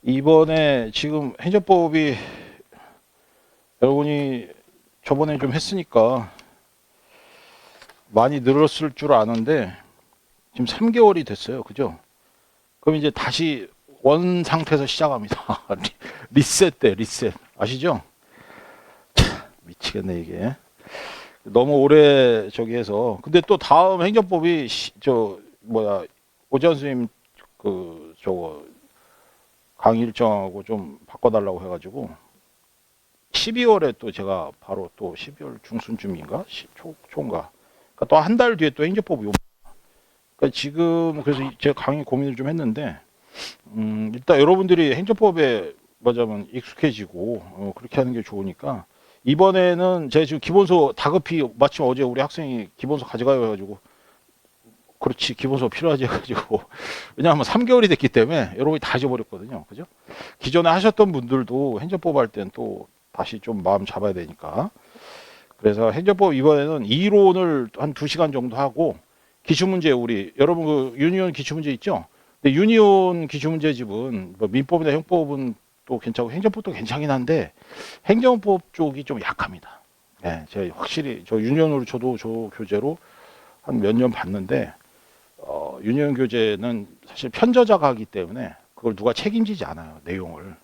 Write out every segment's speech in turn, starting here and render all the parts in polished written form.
이번에 지금 행정법이 여러분이 저번에 좀 했으니까 많이 늘었을 줄 아는데 지금 3개월이 됐어요. 그죠? 그럼 이제 다시 원 상태에서 시작합니다. 리셋 때 리셋. 아시죠? 미치겠네 이게. 너무 오래 저기 해서. 근데 또 다음 행정법이 오지환 선생님 그 저거 강의 일정하고 좀 바꿔달라고 해가지고 12월에 또 제가 바로 또 12월 중순쯤인가 초인가 그러니까 또 한 달 뒤에 또 행정법이 그러니까 지금 그래서 제가 강의 고민을 좀 했는데 일단 여러분들이 행정법에 맞아면 익숙해지고 그렇게 하는 게 좋으니까 이번에는 제가 지금 기본서 다급히 마침 어제 우리 학생이 기본서 가져가요 해가지고 그렇지 기본서 필요하지 해가지고 왜냐하면 3개월이 됐기 때문에 여러분이 다 잊어버렸거든요. 그죠? 기존에 하셨던 분들도 행정법 할 땐 또 다시 좀 마음 잡아야 되니까 그래서 행정법 이번에는 이론을 한 2시간 정도 하고 기출문제 우리 여러분 그 유니온 기출문제 있죠? 근데 유니온 기출문제집은 뭐 민법이나 형법은 또 괜찮고 행정법도 괜찮긴 한데 행정법 쪽이 좀 약합니다. 예, 제가 확실히 저 유니온으로 저도 저 교재로 한 몇 년 봤는데 유니온 교재는 사실 편저자가 하기 때문에 그걸 누가 책임지지 않아요 내용을.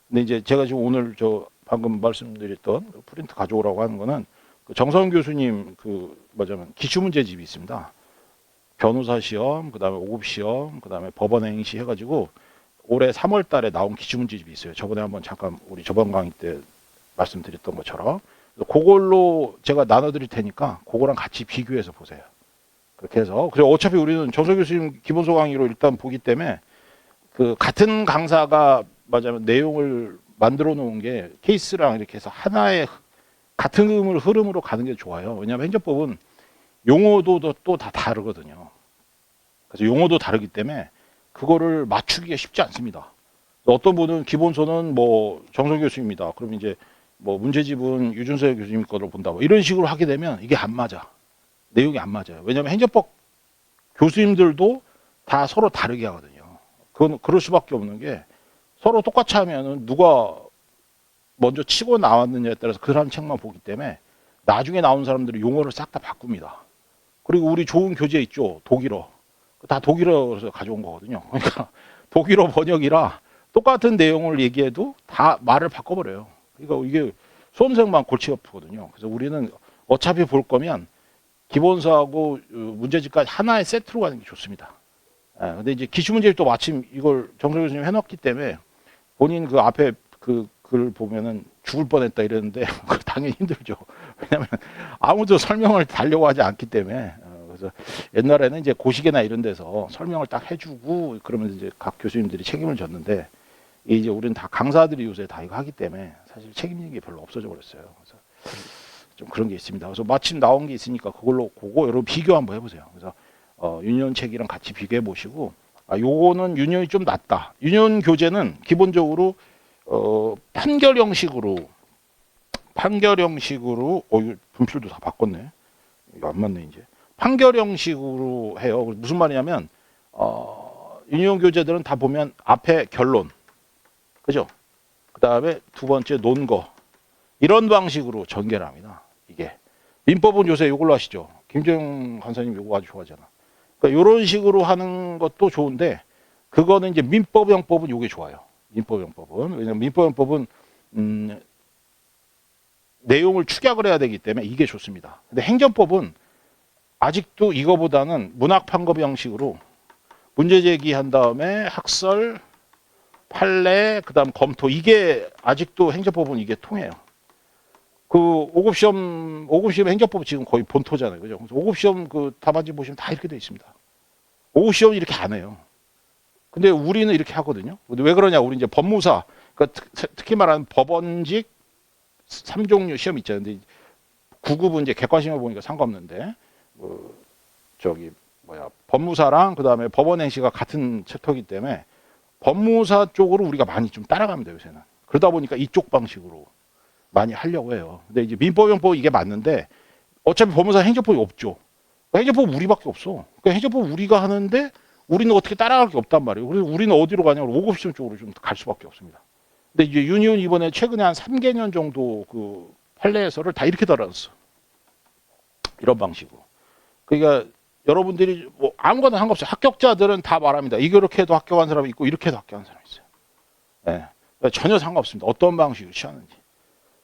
근데 이제 제가 지금 오늘 저 방금 말씀드렸던 프린트 가져오라고 하는 거는 그 정성 교수님 그 뭐냐면 기출문제집이 있습니다. 변호사 시험, 그다음에 5급 시험, 그다음에 법원행시 해가지고 올해 3월 달에 나온 기출문제집이 있어요. 저번에 한번 잠깐 우리 저번 강의 때 말씀드렸던 것처럼 그걸로 제가 나눠드릴 테니까 그거랑 같이 비교해서 보세요. 그렇게 해서 그리고 어차피 우리는 정석 교수님 기본서 강의로 일단 보기 때문에 그 같은 강사가 맞아면 내용을 만들어 놓은 게 케이스랑 이렇게 해서 하나의 같은 흐름으로 가는 게 좋아요. 왜냐하면 행정법은 용어도 또 다 다르거든요. 그래서 용어도 다르기 때문에 그거를 맞추기가 쉽지 않습니다. 어떤 분은 기본서는 뭐 정성 교수입니다. 그럼 이제 뭐 문제집은 유준서 교수님 거를 본다. 뭐 이런 식으로 하게 되면 이게 안 맞아. 내용이 안 맞아요. 왜냐하면 행정법 교수님들도 다 서로 다르게 하거든요. 그건 그럴 수밖에 없는 게 서로 똑같이 하면은 누가 먼저 치고 나왔느냐에 따라서 그 사람 책만 보기 때문에 나중에 나온 사람들이 용어를 싹 다 바꿉니다. 그리고 우리 좋은 교재 있죠. 독일어. 다 독일어에서 가져온 거거든요. 그러니까 독일어 번역이라 똑같은 내용을 얘기해도 다 말을 바꿔버려요. 그러니까 이게 수험생만 골치가 아프거든요. 그래서 우리는 어차피 볼 거면 기본서하고 문제집까지 하나의 세트로 가는 게 좋습니다. 근데 이제 기출문제를 또 마침 이걸 정석 교수님 해놨기 때문에 본인 그 앞에 그 글 보면은 죽을 뻔했다 이랬는데 당연히 힘들죠. 왜냐하면 아무도 설명을 달려고 하지 않기 때문에 그래서 옛날에는 이제 고시계나 이런 데서 설명을 딱 해주고 그러면 이제 각 교수님들이 책임을 졌는데 이제 우리는 다 강사들이 요새 다 이거 하기 때문에 사실 책임지는 게 별로 없어져 버렸어요. 그래서 좀 그런 게 있습니다. 그래서 마침 나온 게 있으니까 그걸로 그거 여러분 비교 한번 해보세요. 그래서 유니온 책이랑 같이 비교해 보시고 요거는 유니온이 좀 낫다. 유니온 교재는 기본적으로 판결 형식으로 이거 분필도 다 바꿨네. 이거 안 맞네 이제. 판결 형식으로 해요. 무슨 말이냐면 유니온 교재들은 다 보면 앞에 결론, 그죠? 그 다음에 두 번째 논거 이런 방식으로 전개를 합니다. 이게 민법은 요새 이걸로 하시죠. 김정영 간사님 이거 아주 좋아하잖아. 그러니까 이런 식으로 하는 것도 좋은데 그거는 이제 민법형법은 이게 좋아요. 민법형법은 왜냐면 민법형법은 내용을 축약을 해야 되기 때문에 이게 좋습니다. 근데 행정법은 아직도 이거보다는 문학 판검 형식으로 문제 제기한 다음에 학설, 판례, 그다음 검토 이게 아직도 행정법은 이게 통해요. 그 5급 시험 행정법 지금 거의 본토잖아요, 그죠? 5급 시험 그 답안지 보시면 다 이렇게 돼 있습니다. 5급 시험은 이렇게 안 해요. 근데 우리는 이렇게 하거든요. 근데 왜 그러냐? 우리 이제 법무사, 그러니까 특히 말하는 법원직 3종류 시험 있잖아요. 근데 9급은 이제 객관시험을 보니까 상관없는데, 법무사랑 그다음에 법원행시가 같은 챕터이기 때문에 법무사 쪽으로 우리가 많이 좀 따라갑니다, 요새는. 그러다 보니까 이쪽 방식으로 많이 하려고 해요. 근데 이제 민법형법 이게 맞는데 어차피 법무사 행정법이 없죠. 행정법 우리밖에 없어. 그러니까 행정법 우리가 하는데 우리는 어떻게 따라갈 게 없단 말이에요. 그래서 우리는 어디로 가냐면 5급 시험 쪽으로 좀 갈 수밖에 없습니다. 근데 이제 유니온 이번에 최근에 한 3개년 정도 그 판례에서를 다 이렇게 달아놨어. 이런 방식으로. 그러니까 여러분들이 뭐 아무거나 상관없어요. 합격자들은 다 말합니다. 이렇게 해도 합격한 사람이 있고 이렇게 해도 합격한 사람이 있어요. 네. 그러니까 전혀 상관없습니다. 어떤 방식으로 취하는지.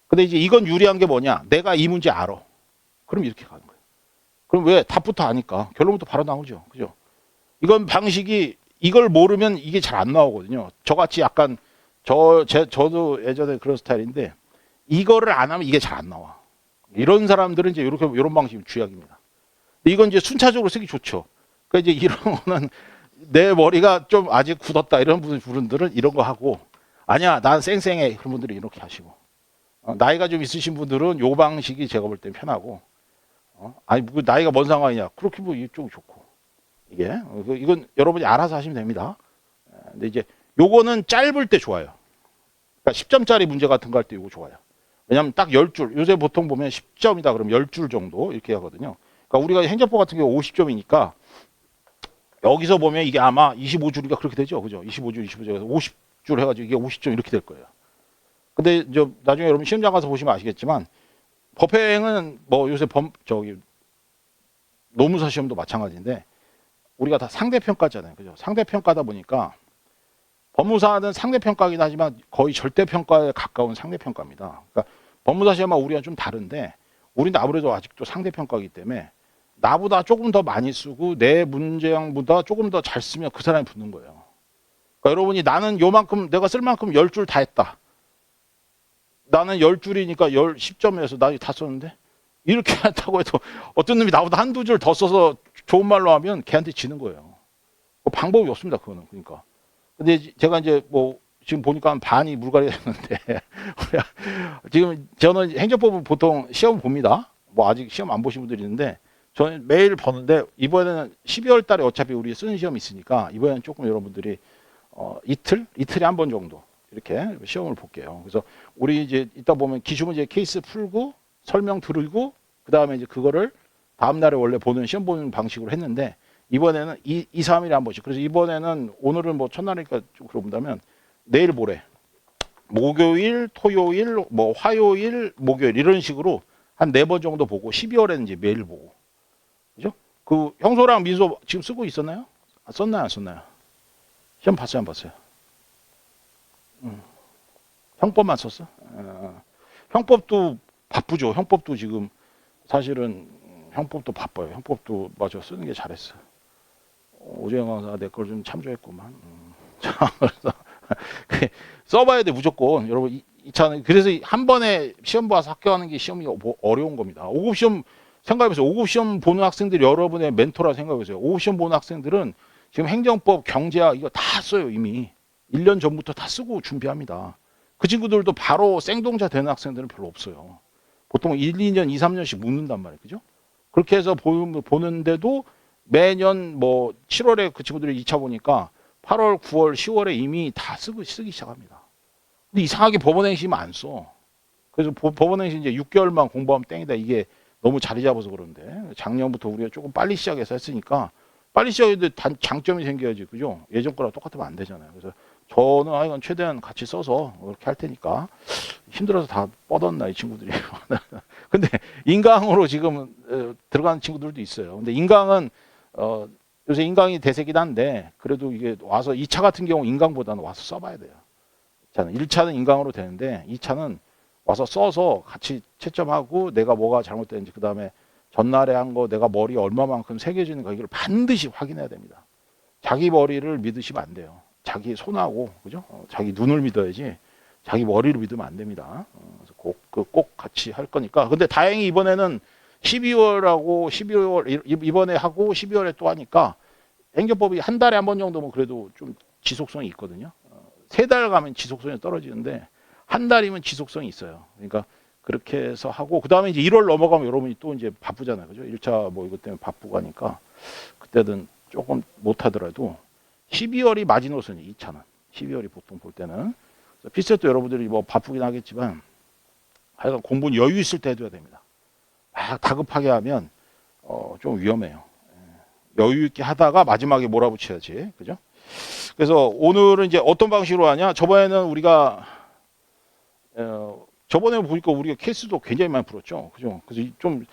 근데 이제 이건 유리한 게 뭐냐? 내가 이 문제 알아. 그럼 이렇게 가는 거예요. 그럼 왜? 답부터 아니까. 결론부터 바로 나오죠. 그죠? 이건 방식이 이걸 모르면 이게 잘 안 나오거든요. 저같이 약간 저도 예전에 그런 스타일인데 이거를 안 하면 이게 잘 안 나와. 이런 사람들은 이제 이런 방식이 주약입니다. 이건 이제 순차적으로 쓰기 좋죠. 그러니까 이제 이런 거는 내 머리가 좀 아직 굳었다 이런 분들은 이런 거 하고 아니야 난 쌩쌩해 그런 분들이 이렇게 하시고 나이가 좀 있으신 분들은 요 방식이 제가 볼 땐 편하고 아니 뭐 나이가 뭔 상관이냐 그렇게 뭐 이쪽이 좋고 이게 이건 여러분이 알아서 하시면 됩니다. 근데 이제 요거는 짧을 때 좋아요. 그러니까 10점짜리 문제 같은 거 할 때 이거 좋아요. 왜냐하면 딱 10줄 요새 보통 보면 10점이다 그러면 10줄 정도 이렇게 하거든요. 그러니까 우리가 행정법 같은 경우 50점이니까 여기서 보면 이게 아마 25줄인가 그렇게 되죠. 그죠? 25줄에서 50줄 해가지고 이게 50점 이렇게 될 거예요. 근데 이제 나중에 여러분 시험장 가서 보시면 아시겠지만 법행은 뭐 요새 노무사 시험도 마찬가지인데 우리가 다 상대평가잖아요. 그죠? 상대평가다 보니까 법무사는 상대평가이긴 하지만 거의 절대평가에 가까운 상대평가입니다. 그러니까 법무사 시험은 우리가 좀 다른데 우리는 아무래도 아직도 상대평가이기 때문에 나보다 조금 더 많이 쓰고 내 문제량보다 조금 더 잘 쓰면 그 사람이 붙는 거예요. 그러니까 여러분이 나는 요만큼 내가 쓸 만큼 10줄 다 했다. 나는 10줄이니까 10점에서 나 다 썼는데 이렇게 한다고 해도 어떤 놈이 나보다 한두 줄 더 써서 좋은 말로 하면 걔한테 지는 거예요. 방법이 없습니다. 그거는. 그러니까. 근데 제가 이제 뭐 지금 보니까 한 반이 물갈이가 됐는데 지금 저는 행정법은 보통 시험 봅니다. 뭐 아직 시험 안 보신 분들이 있는데 저는 매일 보는데 이번에는 12월 달에 어차피 우리 쓰는 시험이 있으니까 이번에는 조금 여러분들이 이틀에 한 번 정도 이렇게 시험을 볼게요. 그래서 우리 이제 이따 보면 기출문제 케이스 풀고 설명 들고 그 다음에 이제 그거를 다음 날에 원래 보는 시험 보는 방식으로 했는데 이번에는 2, 3일에 한 번씩. 그래서 이번에는 오늘은 뭐 첫날이니까 좀 그러고 본다면 내일 모레 목요일, 토요일, 뭐 화요일, 목요일 이런 식으로 한 4번 정도 보고 12월에는 이제 매일 보고. 그죠? 그 형소랑 민소 지금 쓰고 있었나요? 썼나요? 안 썼나요? 시험 봤어요? 안 봤어요? 형법만 썼어? 형법도 바쁘죠. 형법도 지금 사실은 형법도 바빠요. 형법도 맞아 쓰는 게 잘했어. 오재영 강사 내 걸 좀 참조했구만. 그래서 써봐야 돼 무조건. 여러분 이 차는 그래서 한 번에 시험 봐서 합격하는 게 시험이 뭐 어려운 겁니다. 5급 시험 생각해보세요. 5급 시험 보는 학생들이 여러분의 멘토라 생각해보세요. 5급 시험 보는 학생들은 지금 행정법, 경제학 이거 다 써요 이미. 1년 전부터 다 쓰고 준비합니다. 그 친구들도 바로 생동자 되는 학생들은 별로 없어요. 보통 1, 2년, 2, 3년씩 묻는단 말이에요. 그죠? 그렇게 해서 보는데도 매년 뭐 7월에 그 친구들이 2차 보니까 8월, 9월, 10월에 이미 다 쓰기 시작합니다. 근데 이상하게 법원행시면 안 써. 그래서 법원행시 이제 6개월만 공부하면 땡이다. 이게 너무 자리 잡아서 그런데 작년부터 우리가 조금 빨리 시작해서 했으니까 빨리 시작했는데 장점이 생겨야지. 그죠? 예전 거랑 똑같으면 안 되잖아요. 그래서 저는 이건 최대한 같이 써서 그렇게 할 테니까 힘들어서 다 뻗었나 이 친구들이. 근데 인강으로 지금 들어가는 친구들도 있어요. 근데 인강은 요새 인강이 대세긴 한데 그래도 이게 와서 2차 같은 경우 인강보다는 와서 써봐야 돼요. 1차는 인강으로 되는데 2차는 와서 써서 같이 채점하고 내가 뭐가 잘못됐는지 그 다음에 전날에 한 거 내가 머리 얼마만큼 새겨지는가 이걸 반드시 확인해야 됩니다. 자기 머리를 믿으시면 안 돼요. 자기 손하고 그죠? 자기 눈을 믿어야지 자기 머리를 믿으면 안 됩니다. 그래서 꼭 같이 할 거니까. 근데 다행히 이번에는 12월하고 12월 이번에 하고 12월에 또 하니까 행정법이 한 달에 한 번 정도면 그래도 좀 지속성이 있거든요. 3달 가면 지속성이 떨어지는데 한 달이면 지속성이 있어요. 그러니까 그렇게 해서 하고 그 다음에 이제 1월 넘어가면 여러분이 또 이제 바쁘잖아요. 그죠? 1차 뭐 이것 때문에 바쁘고 하니까 그때는 조금 못 하더라도 12월이 마지노선이 2차는 12월이 보통 볼 때는 필셋도 여러분들이 뭐 바쁘긴 하겠지만 하여간 공부는 여유 있을 때 해줘야 됩니다. 막 다급하게 하면 좀 위험해요. 여유 있게 하다가 마지막에 몰아붙여야지. 그죠? 그래서 오늘은 이제 어떤 방식으로 하냐? 저번에는 우리가 저번에 보니까 우리가 케이스도 굉장히 많이 풀었죠. 그죠? 그래서 좀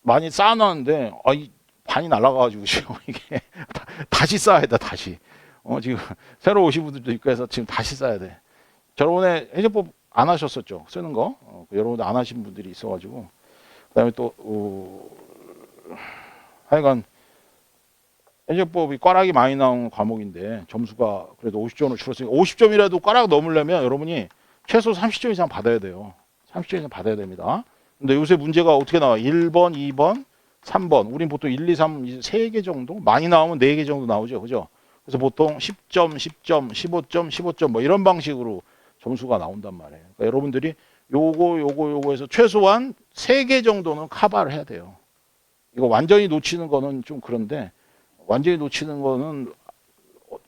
많이 쌓아놨는데 이 반이 날아가가지고 지금 이게 다시 쌓아야 돼. 다시. 지금 새로 오신 분들도 있고 해서 지금 다시 쌓아야 돼. 저번에 해제법 안 하셨었죠? 쓰는 거. 여러분들 안 하신 분들이 있어가지고. 그다음에 또 하여간 해제법이 꽈락이 많이 나온 과목인데 점수가 그래도 50점으로 줄었으니까 50점이라도 꽈락 넘으려면 여러분이 최소 30점 이상 받아야 돼요. 30점 이상 받아야 됩니다. 근데 요새 문제가 어떻게 나와? 1번, 2번, 3번. 우린 보통 1, 2, 3, 3개 정도? 많이 나오면 4개 정도 나오죠. 그죠? 그래서 보통 10점, 10점, 15점, 15점 뭐 이런 방식으로 점수가 나온단 말이에요. 그러니까 여러분들이 요거 해서 최소한 3개 정도는 커버를 해야 돼요. 이거 완전히 놓치는 거는 좀 그런데 완전히 놓치는 거는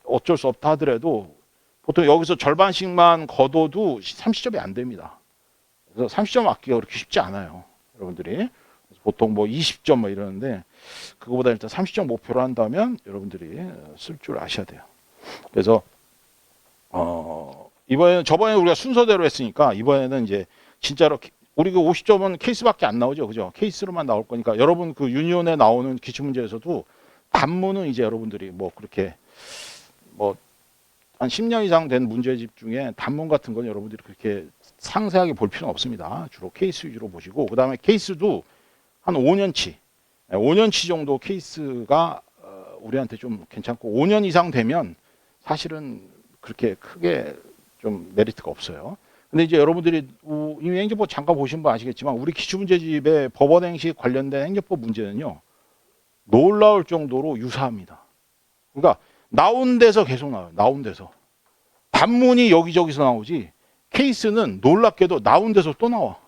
어쩔 수 없다 하더라도 보통 여기서 절반씩만 걷어도 30점이 안 됩니다. 그래서 30점 맞기가 그렇게 쉽지 않아요. 여러분들이. 보통 뭐 20점 뭐 이러는데 그거보다 일단 30점 목표로 한다면 여러분들이 쓸 줄 아셔야 돼요. 그래서 이번에는 저번에 우리가 순서대로 했으니까 이번에는 이제 진짜로 우리 그 50점은 케이스밖에 안 나오죠. 그죠? 케이스로만 나올 거니까 여러분 그 유니온에 나오는 기출문제에서도 단문은 이제 여러분들이 뭐 그렇게 뭐 한 10년 이상 된 문제집 중에 단문 같은 건 여러분들이 그렇게 상세하게 볼 필요는 없습니다. 주로 케이스 위주로 보시고 그다음에 케이스도 한 5년치 정도 케이스가 우리한테 좀 괜찮고 5년 이상 되면 사실은 그렇게 크게 좀 메리트가 없어요. 근데 이제 여러분들이 이미 행정법 잠깐 보신 분 아시겠지만 우리 기출문제집의 법원행식 관련된 행정법 문제는요. 놀라울 정도로 유사합니다. 그러니까 나온 데서 계속 나와요. 나온 데서. 단문이 여기저기서 나오지 케이스는 놀랍게도 나온 데서 또 나와.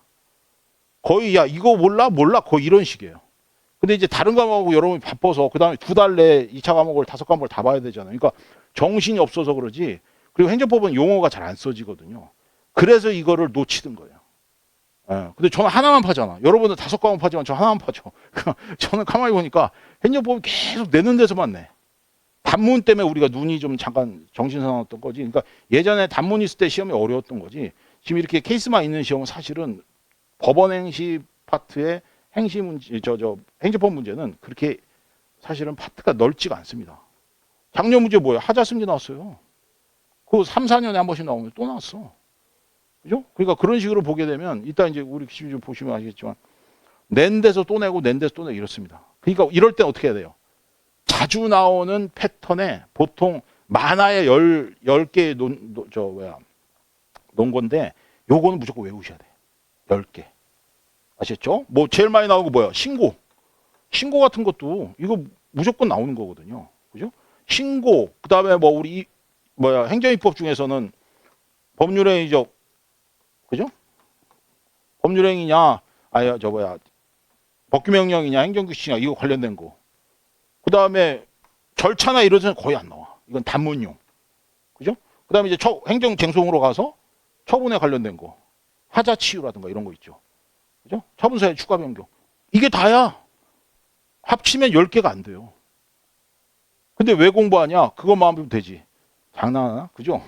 거의 야 이거 몰라? 거의 이런 식이에요. 근데 이제 다른 과목하고 여러분이 바빠서 그 다음에 2달 내에 2차 과목을 5과목을 다 봐야 되잖아요. 그러니까 정신이 없어서 그러지. 그리고 행정법은 용어가 잘 안 써지거든요. 그래서 이거를 놓치는 거예요. 근데 저는 하나만 파잖아. 여러분은 5과목 파지만 저 하나만 파죠. 저는 가만히 보니까 행정법은 계속 내는 데서만 내. 단문 때문에 우리가 눈이 좀 잠깐 정신 사나웠던 거지. 그러니까 예전에 단문 있을 때 시험이 어려웠던 거지. 지금 이렇게 케이스만 있는 시험은 사실은 법원 행시 파트의 행시 문제, 행정법 문제는 그렇게 사실은 파트가 넓지가 않습니다. 작년 문제 뭐예요? 하자승계 나왔어요. 그거 3, 4년에 한 번씩 나오면 또 나왔어. 그죠? 그러니까 그런 식으로 보게 되면 이따 이제 우리 기출 좀 보시면 아시겠지만 낸 데서 또 내고 낸 데서 또 내고 이렇습니다. 그러니까 이럴 때 어떻게 해야 돼요? 자주 나오는 패턴에 보통 만화에 10개 논 건데 요거는 무조건 외우셔야 돼. 10개. 아셨죠? 뭐 제일 많이 나오는 거 뭐야? 신고. 신고 같은 것도 이거 무조건 나오는 거거든요. 그죠? 신고. 그다음에 뭐 우리 행정입법 중에서는 법률행위적 그죠? 법률행위냐? 법규명령이냐? 행정규칙이냐? 이거 관련된 거. 그다음에 절차나 이런 데는 거의 안 나와. 이건 단문용. 그죠? 그다음에 이제 행정쟁송으로 가서 처분에 관련된 거. 하자치유라든가 이런 거 있죠. 그죠? 처분서의 추가 변경. 이게 다야. 합치면 10개가 안 돼요. 근데 왜 공부하냐? 그것만 하면 되지. 장난하나? 그죠?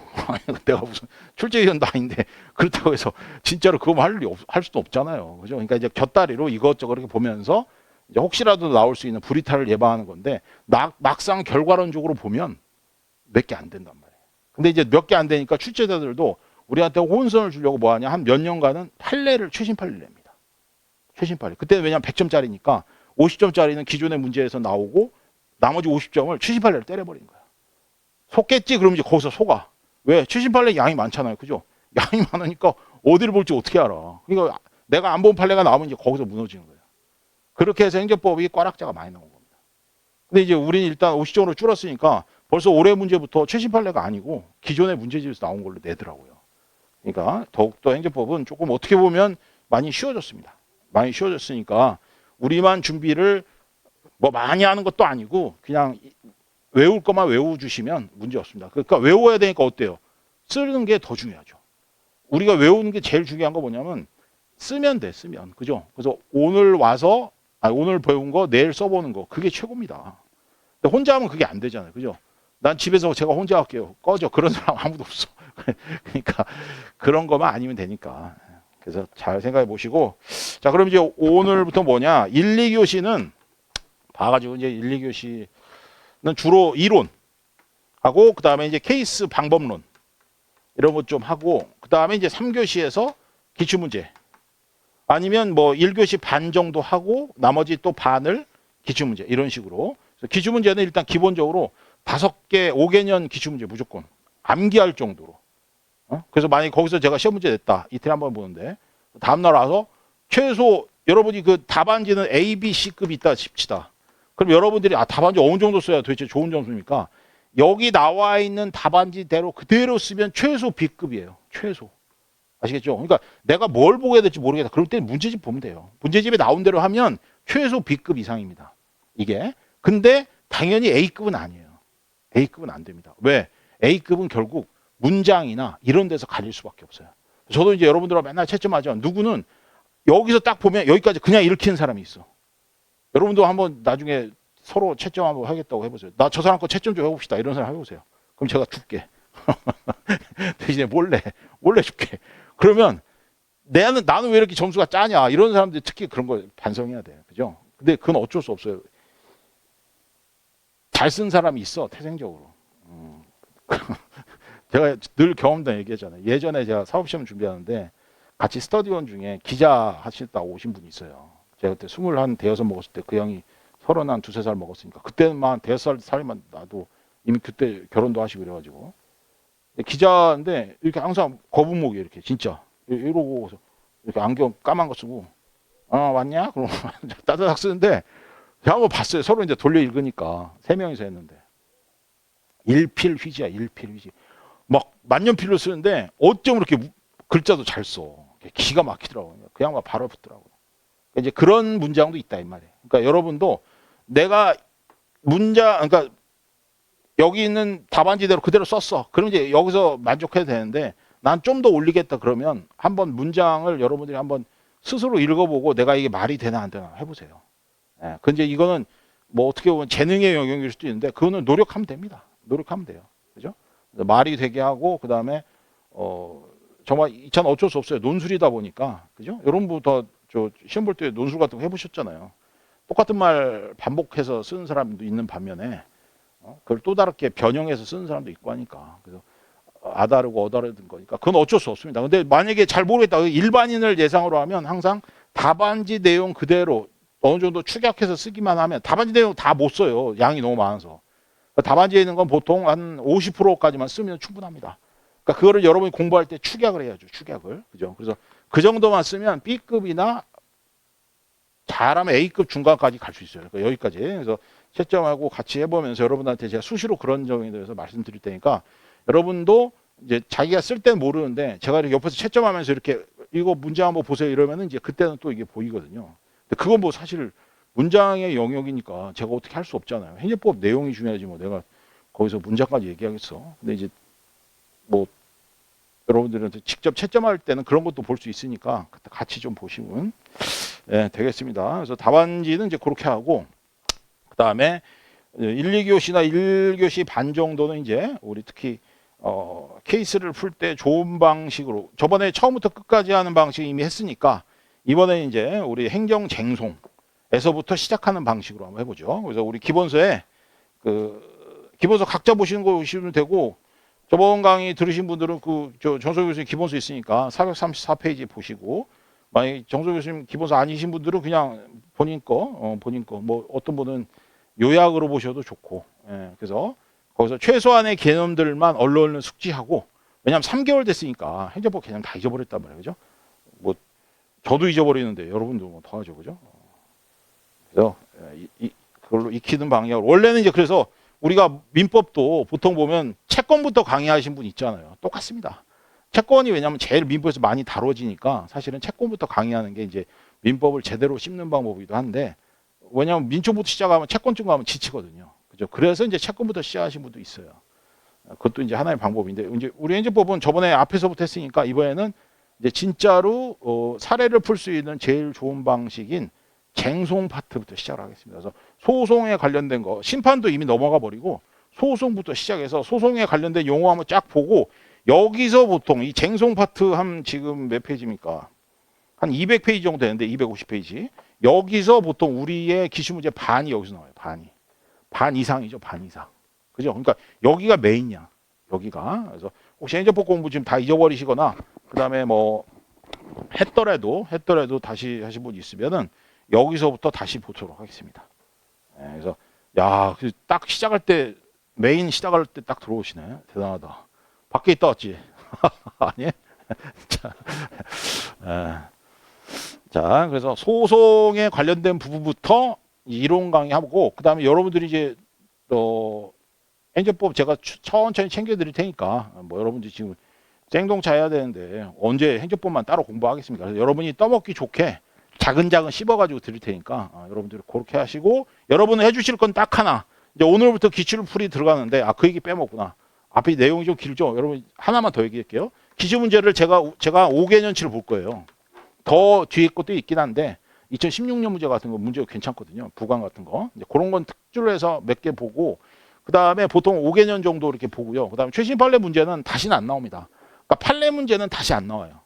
내가 무슨 출제위원도 아닌데 그렇다고 해서 진짜로 그거만 할 수도 없잖아요. 그죠? 그러니까 이제 곁다리로 이것저것 이렇게 보면서 이제 혹시라도 나올 수 있는 불이탈을 예방하는 건데 막상 결과론적으로 보면 몇 개 안 된단 말이에요. 근데 이제 몇 개 안 되니까 출제자들도 우리한테 혼선을 주려고 뭐 하냐? 한 몇 년간은 최신 판례를 냅니다. 최신 판례. 그때는 왜냐면 100점짜리니까 50점짜리는 기존의 문제에서 나오고 나머지 50점을 최신 판례를 때려버린 거야. 속겠지? 그러면 이제 거기서 속아. 왜? 최신 판례 양이 많잖아요. 그죠? 양이 많으니까 어디를 볼지 어떻게 알아. 그러니까 내가 안 본 판례가 나오면 이제 거기서 무너지는 거예요. 그렇게 해서 행정법이 꽈락자가 많이 나온 겁니다. 근데 이제 우리는 일단 50점으로 줄었으니까 벌써 올해 문제부터 최신 판례가 아니고 기존의 문제집에서 나온 걸로 내더라고요. 그러니까 더욱더 행정법은 조금 어떻게 보면 많이 쉬워졌습니다. 많이 쉬워졌으니까 우리만 준비를 뭐 많이 하는 것도 아니고 그냥 외울 것만 외워주시면 문제 없습니다. 그러니까 외워야 되니까 어때요? 쓰는 게 더 중요하죠. 우리가 외우는 게 제일 중요한 거 뭐냐면 쓰면 돼, 쓰면. 그죠? 그래서 오늘 배운 거 내일 써보는 거. 그게 최고입니다. 근데 혼자 하면 그게 안 되잖아요. 그죠? 난 집에서 제가 혼자 할게요. 꺼져. 그런 사람 아무도 없어. 그러니까 그런 것만 아니면 되니까. 그래서 잘 생각해 보시고. 자, 그럼 이제 오늘부터 뭐냐? 1, 2교시는 봐가지고 이제 1, 2교시는 주로 이론 하고, 그 다음에 이제 케이스 방법론 이런 것 좀 하고, 그 다음에 이제 3교시에서 기출문제 아니면 뭐 1교시 반 정도 하고 나머지 또 반을 기출문제 이런 식으로. 기출문제는 일단 기본적으로 5개 5개년 기출문제 무조건 암기할 정도로. 그래서 만약에 거기서 제가 시험 문제 냈다 이틀에 한번 보는데 다음날 와서 최소 여러분이 그 답안지는 A, B, C급이 있다 칩시다. 그럼 여러분들이 답안지 어느 정도 써야 도대체 좋은 점수입니까? 여기 나와 있는 답안지대로 그대로 쓰면 최소 B급이에요. 최소. 아시겠죠? 그러니까 내가 뭘 보게 될지 모르겠다. 그럴 때는 문제집 보면 돼요. 문제집에 나온 대로 하면 최소 B급 이상입니다. 이게. 근데 당연히 A급은 아니에요. A급은 안 됩니다. 왜? A급은 결국 문장이나 이런 데서 갈릴 수밖에 없어요. 저도 이제 여러분들하고 맨날 채점하죠. 누구는 여기서 딱 보면 여기까지 그냥 읽히는 사람이 있어. 여러분도 한번 나중에 서로 채점 한번 하겠다고 해보세요. 나 저 사람 거 채점 좀 해봅시다. 이런 사람 해보세요. 그럼 제가 줄게. 대신에 몰래 줄게. 그러면 나는 왜 이렇게 점수가 짜냐. 이런 사람들이 특히 그런 걸 반성해야 돼요. 그죠? 근데 그건 어쩔 수 없어요. 잘 쓴 사람이 있어. 태생적으로. 제가 늘 경험담 얘기했잖아요. 예전에 제가 사업시험 준비하는데 같이 스터디원 중에 기자 하시다고 오신 분이 있어요. 제가 그때 21, 대여섯 먹었을 때 그 형이 30, 두세 살 먹었으니까 그때만 대여섯 살만 나도 이미 그때 결혼도 하시고 그래가지고 기자인데 이렇게 항상 거북목이 이렇게 진짜 이러고 이렇게 안경 까만 거 쓰고 왔냐? 그럼 따다닥 쓰는데 제가 한번 봤어요. 서로 이제 돌려 읽으니까 3명이서 했는데 일필휘지야. 일필휘지. 막 만년필로 쓰는데 어쩜 이렇게 글자도 잘 써. 기가 막히더라고요. 그 양반 바로 붙더라고요. 이제 그런 문장도 있다 이 말이에요. 그러니까 여러분도 내가 그러니까 여기 있는 답안지대로 그대로 썼어. 그럼 이제 여기서 만족해도 되는데 난 좀 더 올리겠다 그러면 한번 문장을 여러분들이 한번 스스로 읽어보고 내가 이게 말이 되나 안 되나 해보세요. 예. 근데 이거는 뭐 어떻게 보면 재능의 영역일 수도 있는데 그거는 노력하면 됩니다. 노력하면 돼요. 그죠? 말이 되게 하고 그 다음에 정말 전 어쩔 수 없어요. 논술이다 보니까 그죠? 여러분부터 저 시험 볼 때 논술 같은 거 해보셨잖아요. 똑같은 말 반복해서 쓰는 사람도 있는 반면에 그걸 또 다르게 변형해서 쓰는 사람도 있고 하니까 그래서 아다르고 어다르든 거니까 그건 어쩔 수 없습니다. 근데 만약에 잘 모르겠다 일반인을 예상으로 하면 항상 답안지 내용 그대로 어느 정도 축약해서 쓰기만 하면 답안지 내용 다 못 써요. 양이 너무 많아서. 답안지에 있는 건 보통 한 50%까지만 쓰면 충분합니다. 그러니까 그거를 여러분이 공부할 때 축약을 해야죠. 축약을. 그죠? 그래서 그 정도만 쓰면 B급이나 잘하면 A급 중간까지 갈 수 있어요. 그러니까 여기까지. 그래서 채점하고 같이 해보면서 여러분한테 제가 수시로 그런 점에 대해서 말씀드릴 테니까 여러분도 이제 자기가 쓸 때는 모르는데 제가 이렇게 옆에서 채점하면서 이렇게 이거 문제 한번 보세요 이러면은 이제 그때는 또 이게 보이거든요. 근데 그건 뭐 사실 문장의 영역이니까 제가 어떻게 할 수 없잖아요. 행정법 내용이 중요하지 뭐 내가 거기서 문장까지 얘기하겠어. 근데 이제 뭐 여러분들한테 직접 채점할 때는 그런 것도 볼 수 있으니까 그때 같이 좀 보시면 되겠습니다. 그래서 답안지는 이제 그렇게 하고 그 다음에 1, 2교시나 1교시 반 정도는 이제 우리 특히 케이스를 풀 때 좋은 방식으로 저번에 처음부터 끝까지 하는 방식 이미 했으니까 이번에 이제 우리 행정쟁송에서부터 시작하는 방식으로 한번 해보죠. 그래서 우리 기본서에 기본서 각자 보시는 거 보시면 되고 저번 강의 들으신 분들은 정석 교수님 기본서 있으니까 434페이지 보시고 만약에 정석 교수님 기본서 아니신 분들은 그냥 본인 거 뭐 어떤 분은 요약으로 보셔도 좋고 그래서 거기서 최소한의 개념들만 얼른 숙지하고 왜냐하면 3개월 됐으니까 행정법 개념 다 잊어버렸단 말이에요. 그죠? 뭐 저도 잊어버리는데 여러분도 뭐 더 하죠. 그죠? 그래서 그걸로 익히는 방향으로 원래는 이제 그래서 우리가 민법도 보통 보면 채권부터 강의하신 분 있잖아요. 똑같습니다. 채권이 왜냐하면 제일 민법에서 많이 다뤄지니까 사실은 채권부터 강의하는 게 이제 민법을 제대로 씹는 방법이기도 한데 왜냐하면 민초부터 시작하면 채권쯤 가면 지치거든요. 그죠? 그래서 이제 채권부터 시작하신 분도 있어요. 그것도 이제 하나의 방법인데 이제 우리 행정법은 저번에 앞에서부터 했으니까 이번에는 이제 진짜로 사례를 풀 수 있는 제일 좋은 방식인 쟁송 파트부터 시작을 하겠습니다. 그래서 소송에 관련된 거, 심판도 이미 넘어가 버리고 소송부터 시작해서 소송에 관련된 용어 한번 쫙 보고 여기서 보통 이 쟁송 파트 한 지금 몇 페이지입니까? 한 200페이지 정도 되는데 250페이지. 여기서 보통 우리의 기출문제 반이 여기서 나와요. 반이. 반 이상이죠. 반 이상. 그죠? 그러니까 여기가 메인이야. 여기가. 그래서 혹시 행정법 공부 지금 다 잊어버리시거나 그다음에 뭐 했더라도 다시 하신 분 있으면은 여기서부터 다시 보도록 하겠습니다. 네, 그래서 야, 딱 시작할 때 메인 시작할 때 딱 들어오시네. 대단하다. 밖에 있다 왔지? 아니? 자, 자, 그래서 소송에 관련된 부분부터 이론 강의하고 그다음에 여러분들이 이제 행정법 제가 천천히 챙겨드릴 테니까 뭐 여러분들이 지금 생동차 해야 되는데 언제 행정법만 따로 공부하겠습니까? 그래서 여러분이 떠먹기 좋게 작은 씹어가지고 드릴 테니까 여러분들이 그렇게 하시고 여러분은 해주실 건 딱 하나. 이제 오늘부터 기출풀이 들어가는데 그 얘기 빼먹구나. 앞에 내용이 좀 길죠. 여러분 하나만 더 얘기할게요. 기출문제를 제가 5개년치를 볼 거예요. 더 뒤에 것도 있긴 한데 2016년 문제 같은 거 문제가 괜찮거든요. 부관 같은 거. 이제 그런 건 특주로 해서 몇 개 보고 그다음에 보통 5개년 정도 이렇게 보고요. 그다음에 최신 판례 문제는 다시는 안 나옵니다. 그러니까 판례 문제는 다시 안 나와요.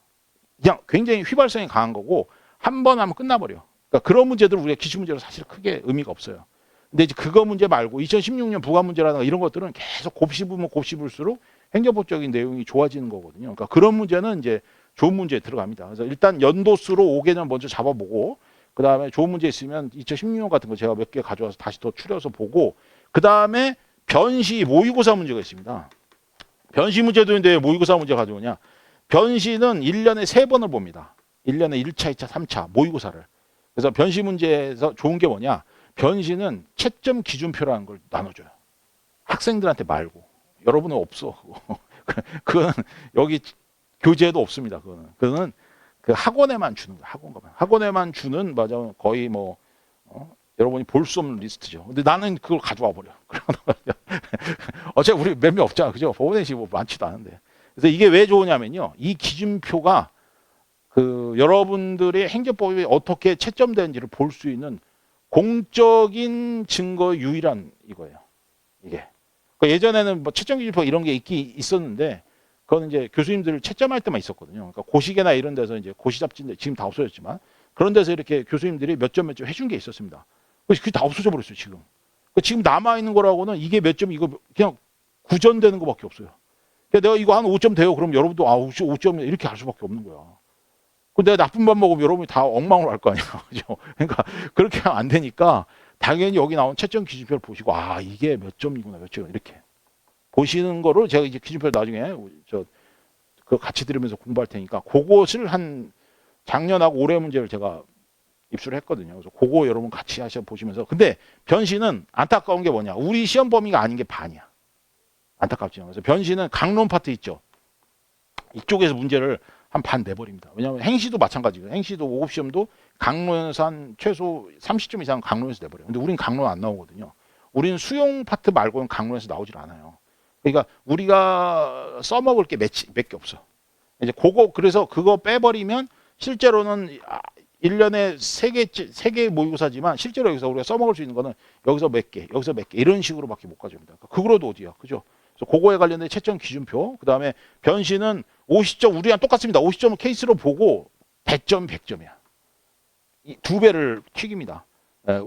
그냥 굉장히 휘발성이 강한 거고 한 번 하면 끝나버려. 그러니까 그런 문제들 우리가 기출문제로 사실 크게 의미가 없어요. 근데 이제 그거 문제 말고 2016년 부관 문제라든가 이런 것들은 계속 곱씹으면 곱씹을수록 행정법적인 내용이 좋아지는 거거든요. 그러니까 그런 문제는 이제 좋은 문제에 들어갑니다. 그래서 일단 연도수로 5개년 먼저 잡아보고 그 다음에 좋은 문제 있으면 2016년 같은 거 제가 몇 개 가져와서 다시 더 추려서 보고 그 다음에 변시 모의고사 문제가 있습니다. 변시 문제도 있는데 모의고사 문제 가져오냐. 변시는 1년에 3번을 봅니다. 1년에 1차, 2차, 3차 모의고사를. 그래서 변시 문제에서 좋은 게 뭐냐. 변시는 채점 기준표라는 걸 나눠줘요. 학생들한테 말고. 여러분은 없어. 그거는 여기 교재에도 없습니다. 그거는 그 학원에만 주는 거예요. 학원에만 주는 맞아 거의 뭐 여러분이 볼 수 없는 리스트죠. 근데 나는 그걸 가져와 버려. 어차피 우리 몇 명 없잖아, 그죠? 법원에시 뭐 많지도 않은데. 그래서 이게 왜 좋으냐면요, 이 기준표가 그 여러분들의 행정법이 어떻게 채점되는지를 볼 수 있는 공적인 증거 유일한 이거예요. 이게. 그러니까 예전에는 뭐 채점 기준표 이런 게 있었는데. 그건 이제 교수님들 채점할 때만 있었거든요. 그러니까 고시계나 이런 데서 이제 고시 잡지인데 지금 다 없어졌지만 그런 데서 이렇게 교수님들이 몇 점 해준 게 있었습니다. 그게 다 없어져 버렸어요, 지금. 지금 남아있는 거라고는 이게 몇 점, 이거 그냥 구전되는 거밖에 없어요. 그러니까 내가 이거 한 5점 돼요. 그럼 여러분도 5점 이렇게 할 수밖에 없는 거야. 근데 내가 나쁜 밥 먹으면 여러분이 다 엉망으로 할 거 아니야. 그죠? 그러니까 그렇게 하면 안 되니까 당연히 여기 나온 채점 기준표를 보시고 이게 몇 점이구나, 몇 점 이렇게. 보시는 거를 제가 이제 기준표를 나중에 그 같이 들으면서 공부할 테니까 그것을 한 작년하고 올해 문제를 제가 입수를 했거든요. 그래서 그거 여러분 같이 보시면서 근데 변시는 안타까운 게 뭐냐? 우리 시험 범위가 아닌 게 반이야. 안타깝죠. 그래서 변시는 강론 파트 있죠. 이쪽에서 문제를 한 반 내버립니다. 왜냐하면 행시도 마찬가지예요. 행시도 5급 시험도 강론에서 한 최소 30점 이상 강론에서 내버려요. 근데 우린 강론 안 나오거든요. 우리는 수용 파트 말고는 강론에서 나오질 않아요. 그러니까 우리가 써먹을 게 몇 개 없어. 이제 그래서 그거 빼버리면 실제로는 1년에 3개 모의고사지만 실제로 여기서 우리가 써먹을 수 있는 거는 여기서 몇 개, 여기서 몇 개 이런 식으로밖에 못 가져옵니다. 그거로도 어디야, 그죠? 그래서 그거에 관련된 채점 기준표, 그 다음에 변시는 50점 우리랑 똑같습니다. 50점을 케이스로 보고 100점, 100점이야. 이 2배를 튀깁니다.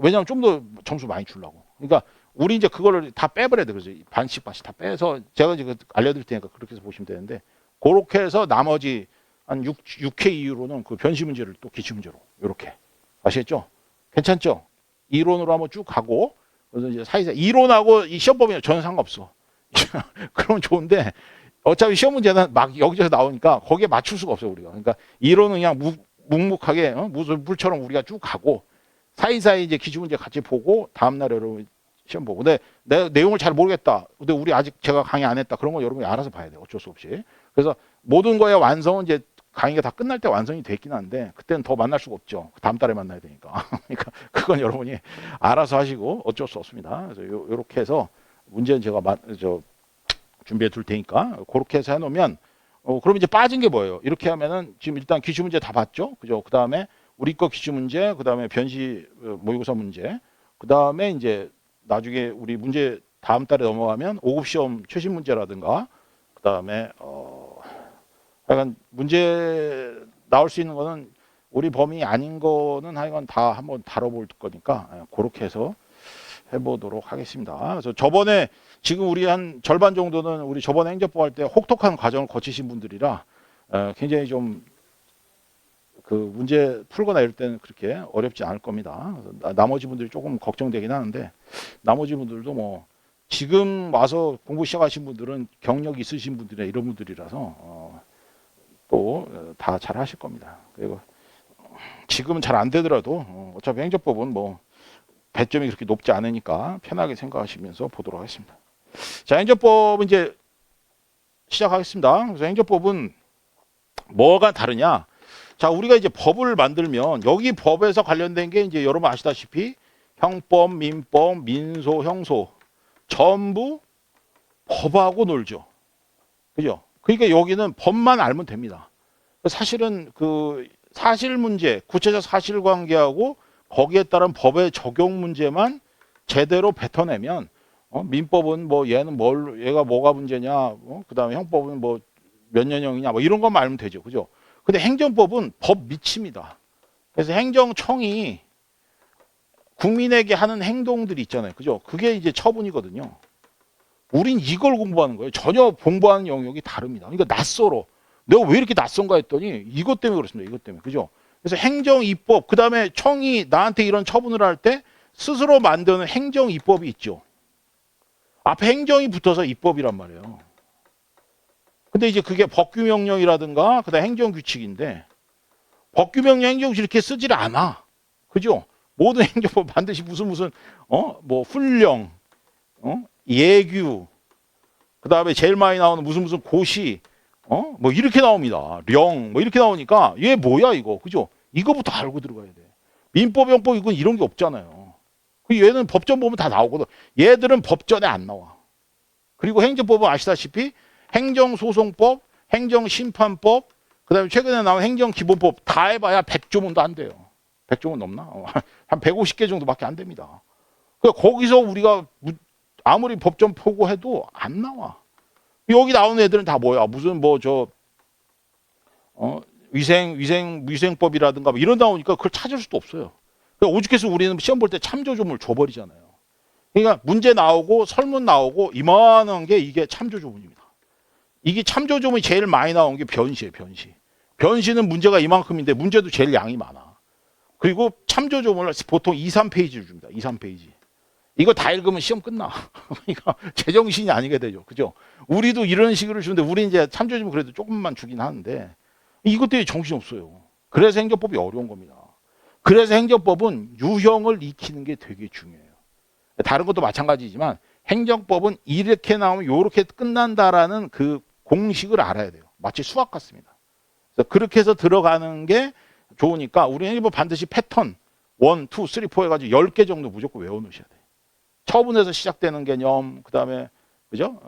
왜냐하면 좀 더 점수 많이 주려고. 그러니까 우리 이제 그거를 다 빼버려야 돼. 그래서 반씩 다 빼서 제가 이제 알려드릴 테니까 그렇게 해서 보시면 되는데 그렇게 해서 나머지 한 6회 이후로는 그 변시 문제를 또 기출 문제로 이렇게 아시겠죠? 괜찮죠? 이론으로 한번 쭉 가고 그래서 이제 사이사이 이론하고 이 시험 범위는 전혀 상관없어. 그러면 좋은데 어차피 시험 문제는 막 여기저기서 나오니까 거기에 맞출 수가 없어요 우리가. 그러니까 이론은 그냥 묵묵하게 물처럼 우리가 쭉 가고 사이사이 이제 기출 문제 같이 보고 다음 날 여러분 시험 보고. 근데 내 내용을 잘 모르겠다. 근데 우리 아직 제가 강의 안 했다. 그런 거 여러분이 알아서 봐야 돼요. 어쩔 수 없이. 그래서 모든 거의 완성은 이제 강의가 다 끝날 때 완성이 됐긴 한데 그때는 더 만날 수가 없죠. 다음 달에 만나야 되니까. 그러니까 그건 여러분이 알아서 하시고 어쩔 수 없습니다. 그래서 요렇게 해서 문제는 제가 준비해 둘 테니까 그렇게 해서 해놓으면 그럼 이제 빠진 게 뭐예요? 이렇게 하면은 지금 일단 기출 문제 다 봤죠? 그죠? 그 다음에 우리 거 기출 문제, 그다음에 변시 모의고사 문제, 그다음에 이제 나중에 우리 문제 다음 달에 넘어가면 5급 시험 최신 문제라든가, 그다음에 하여간 문제 나올 수 있는 거는 우리 범위 아닌 거는 하여간 다 한번 다뤄볼 거니까 그렇게 해서 해보도록 하겠습니다. 그래서 저번에 지금 우리 한 절반 정도는 우리 저번에 행정법 할 때 혹독한 과정을 거치신 분들이라 굉장히 좀 그 문제 풀거나 이럴 때는 그렇게 어렵지 않을 겁니다. 그래서 나머지 분들이 조금 걱정되긴 하는데, 나머지 분들도 뭐 지금 와서 공부 시작하신 분들은 경력 있으신 분들이나 이런 분들이라서 또 다 잘 하실 겁니다. 그리고 지금은 잘 안 되더라도 어차피 행정법은 뭐 배점이 그렇게 높지 않으니까 편하게 생각하시면서 보도록 하겠습니다. 자, 행정법은 이제 시작하겠습니다. 그래서 행정법은 뭐가 다르냐? 자, 우리가 이제 법을 만들면 여기 법에서 관련된 게 이제 여러분 아시다시피 형법, 민법, 민소, 형소 전부 법하고 놀죠. 그죠? 그러니까 여기는 법만 알면 됩니다. 사실은 그 사실 문제, 구체적 사실 관계하고 거기에 따른 법의 적용 문제만 제대로 뱉어내면 민법은 뭐 얘는 얘가 뭐가 문제냐, 그다음에 형법은 뭐 몇 년형이냐, 뭐 이런 것만 알면 되죠. 그죠? 근데 행정법은 법 밑입니다. 그래서 행정청이 국민에게 하는 행동들이 있잖아요. 그죠? 그게 이제 처분이거든요. 우린 이걸 공부하는 거예요. 전혀 공부하는 영역이 다릅니다. 그러니까 낯설어. 내가 왜 이렇게 낯선가 했더니 이것 때문에 그렇습니다. 이것 때문에. 그죠? 그래서 행정 입법, 그다음에 청이 나한테 이런 처분을 할 때 스스로 만드는 행정 입법이 있죠. 앞에 행정이 붙어서 입법이란 말이에요. 근데 이제 그게 법규명령이라든가 그다음 행정규칙인데, 법규명령 행정규칙 이렇게 쓰질 않아. 그죠? 모든 행정법 반드시 무슨 뭐 훈령, 예규, 그다음에 제일 많이 나오는 무슨 고시, 뭐 이렇게 나옵니다. 령, 뭐 이렇게 나오니까 얘 뭐야 이거, 그죠? 이거부터 알고 들어가야 돼. 민법, 형법 이건 이런 게 없잖아요. 얘는 법전 보면 다 나오거든. 얘들은 법전에 안 나와. 그리고 행정법은 아시다시피 행정소송법, 행정심판법, 그다음에 최근에 나온 행정기본법 다 해봐야 100조문도 안 돼요. 100조문 넘나? 한 150개 정도밖에 안 됩니다. 그러니까 거기서 우리가 아무리 법전 포고해도 안 나와. 여기 나오는 애들은 다 뭐야? 무슨 뭐 위생법이라든가 뭐 이런 나오니까 그걸 찾을 수도 없어요. 그러니까 오죽해서 우리는 시험 볼 때 참조조문을 줘버리잖아요. 그러니까 문제 나오고 설문 나오고 이만한 게 이게 참조조문입니다. 이게 참조조문이 제일 많이 나온 게 변시예요. 변시는 문제가 이만큼인데 문제도 제일 양이 많아. 그리고 참조조문을 보통 2, 3페이지를 줍니다. 2, 3페이지. 이거 다 읽으면 시험 끝나. 그러니까 제정신이 아니게 되죠. 그죠? 우리도 이런 식으로 주는데 우리 이제 참조조문 그래도 조금만 주긴 하는데 이것 때문에 정신없어요. 그래서 행정법이 어려운 겁니다. 그래서 행정법은 유형을 익히는 게 되게 중요해요. 다른 것도 마찬가지지만 행정법은 이렇게 나오면 이렇게 끝난다라는 그 공식을 알아야 돼요. 마치 수학 같습니다. 그래서 그렇게 해서 들어가는 게 좋으니까 우리는 행정법 반드시 패턴 1, 2, 3, 4 해가지고 10개 정도 무조건 외워놓으셔야 돼요. 처분에서 시작되는 개념, 그 다음에 그죠?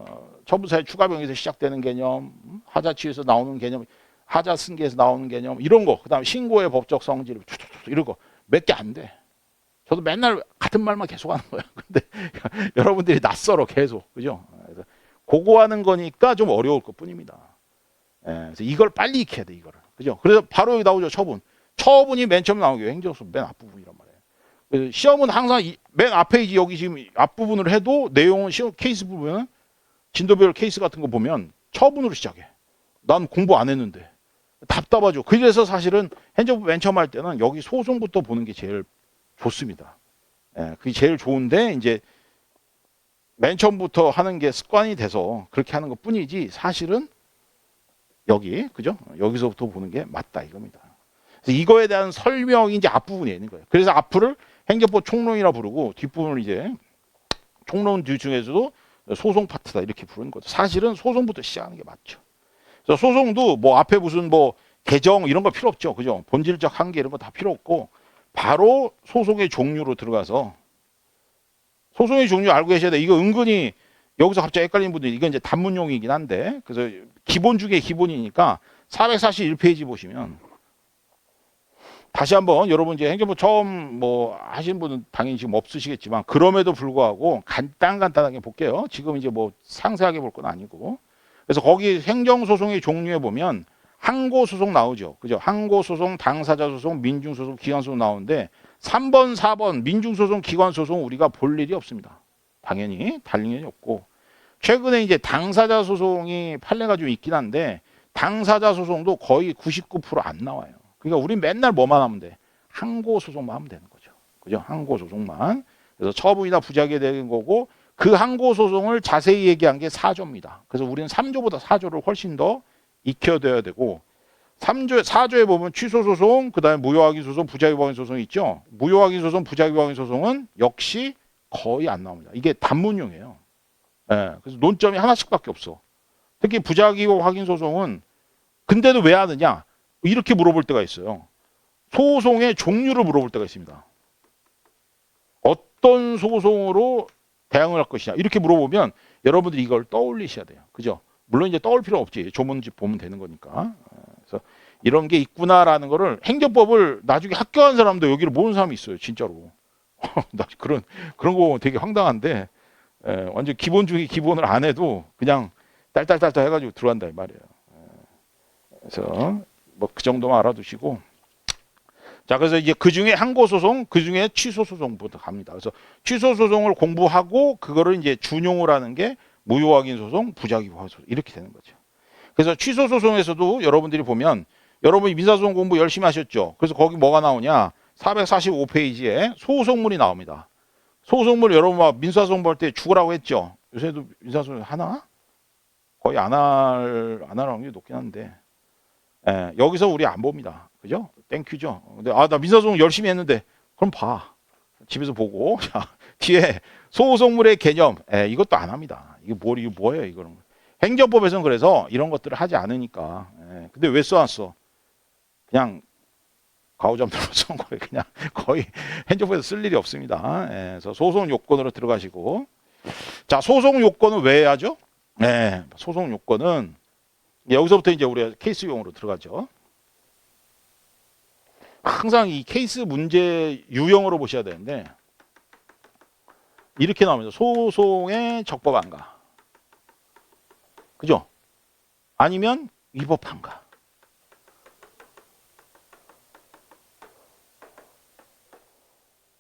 처분사의 추가병에서 시작되는 개념, 하자치유에서 나오는 개념, 하자승계에서 나오는 개념 이런 거, 그 다음에 신고의 법적 성질 이런 거 몇 개 안 돼. 저도 맨날 같은 말만 계속 하는 거예요. 근데 여러분들이 낯설어 계속, 그죠? 그래서 그거 하는 거니까 좀 어려울 것뿐입니다. 그래서 이걸 빨리 익혀야 돼, 이거를, 그죠? 그래서 바로 여기 나오죠, 처분. 처분이 맨 처음 나오게 행정소 맨 앞부분이란 말이에요. 그래서 시험은 항상 맨 앞페이지 여기 지금 앞부분을 해도 내용은 시험 케이스 부분은 진도별 케이스 같은 거 보면 처분으로 시작해. 난 공부 안 했는데 답답하죠. 그래서 사실은 행정법 맨 처음 할 때는 여기 소송부터 보는 게 제일 좋습니다. 그게 제일 좋은데 이제 맨 처음부터 하는 게 습관이 돼서 그렇게 하는 것 뿐이지 사실은 여기, 그죠? 여기서부터 보는 게 맞다 이겁니다. 그래서 이거에 대한 설명이 이제 앞부분에 있는 거예요. 그래서 앞을 행정법 총론이라 부르고 뒷부분을 이제 총론 뒤 중에서도 소송 파트다 이렇게 부르는 거죠. 사실은 소송부터 시작하는 게 맞죠. 그래서 소송도 뭐 앞에 무슨 뭐 개정 이런 거 필요 없죠. 그죠? 본질적 한계 이런 거 다 필요 없고 바로 소송의 종류로 들어가서 소송의 종류 알고 계셔야 돼. 이거 은근히 여기서 갑자기 헷갈리는 분들이 이건 이제 단문용이긴 한데 그래서 기본 중에 기본이니까 441페이지 보시면 다시 한번 여러분 이제 행정부 처음 뭐 하시는 분은 당연히 지금 없으시겠지만 그럼에도 불구하고 간단하게 볼게요. 지금 이제 뭐 상세하게 볼 건 아니고. 그래서 거기 행정소송의 종류에 보면 항고소송 나오죠. 그죠? 항고소송, 당사자소송, 민중소송, 기관소송 나오는데 3번, 4번 민중소송, 기관소송 우리가 볼 일이 없습니다. 당연히 다른 일이 없고 최근에 이제 당사자 소송이 판례가 좀 있긴 한데 당사자 소송도 거의 99% 안 나와요. 그러니까 우리 맨날 뭐만 하면 돼? 항고 소송만 하면 되는 거죠. 그죠? 항고 소송만. 그래서 처분이나 부작위에 대한 거고 그 항고 소송을 자세히 얘기한 게 4조입니다. 그래서 우리는 3조보다 4조를 훨씬 더 익혀둬야 되고 3조, 4조에 보면 취소 소송, 그다음에 무효확인 소송, 부작위 확인 소송이 있죠. 무효확인 소송, 부작위 확인 소송은 역시 거의 안 나옵니다. 이게 단문용이에요. 예, 그래서 논점이 하나씩밖에 없어. 특히 부작위 확인 소송은 근데도 왜 하느냐? 이렇게 물어볼 때가 있어요. 소송의 종류를 물어볼 때가 있습니다. 어떤 소송으로 대항을 할 것이냐? 이렇게 물어보면 여러분들이 이걸 떠올리셔야 돼요. 그죠? 물론 이제 떠올 필요 없지. 조문집 보면 되는 거니까. 그래서 이런 게 있구나라는 거를 행정법을 나중에 학교한 사람도 여기를 모르는 사람이 있어요. 진짜로. 나 그런 거 되게 황당한데 완전 기본 중에 기본을 안 해도 그냥 딸딸딸딸 해가지고 들어간다 이 말이에요. 그래서 뭐 그 정도만 알아두시고 자 그래서 이제 그 중에 항고 소송, 그 중에 취소 소송부터 갑니다. 그래서 취소 소송을 공부하고 그거를 이제 준용을 하는 게 무효 확인 소송, 부작위 확인 소송 이렇게 되는 거죠. 그래서 취소 소송에서도 여러분들이 보면 여러분이 민사소송 공부 열심히 하셨죠. 그래서 거기 뭐가 나오냐? 445페이지에 소송물이 나옵니다. 소송물 여러분 막 민사소송 볼 때 죽으라고 했죠. 요새도 민사소송 하나? 거의 안 할 확률이 높긴 한데 여기서 우리 안 봅니다. 그죠? 땡큐죠. 근데 나 민사소송 열심히 했는데 그럼 봐. 집에서 보고 자, 뒤에 소송물의 개념 이것도 안 합니다. 이게 뭐예요 이거는. 행정법에서는 그래서 이런 것들을 하지 않으니까. 근데 왜 써놨어? 그냥 가오잡들로 쓴 거예요. 그냥 거의 행정법에서 쓸 일이 없습니다. 그래서 소송 요건으로 들어가시고 자 소송 요건은 왜 하죠? 소송 요건은 여기서부터 이제 우리가 케이스용으로 들어가죠. 항상 이 케이스 문제 유형으로 보셔야 되는데 이렇게 나옵니다. 소송의 적법한가? 그죠? 아니면 위법한가?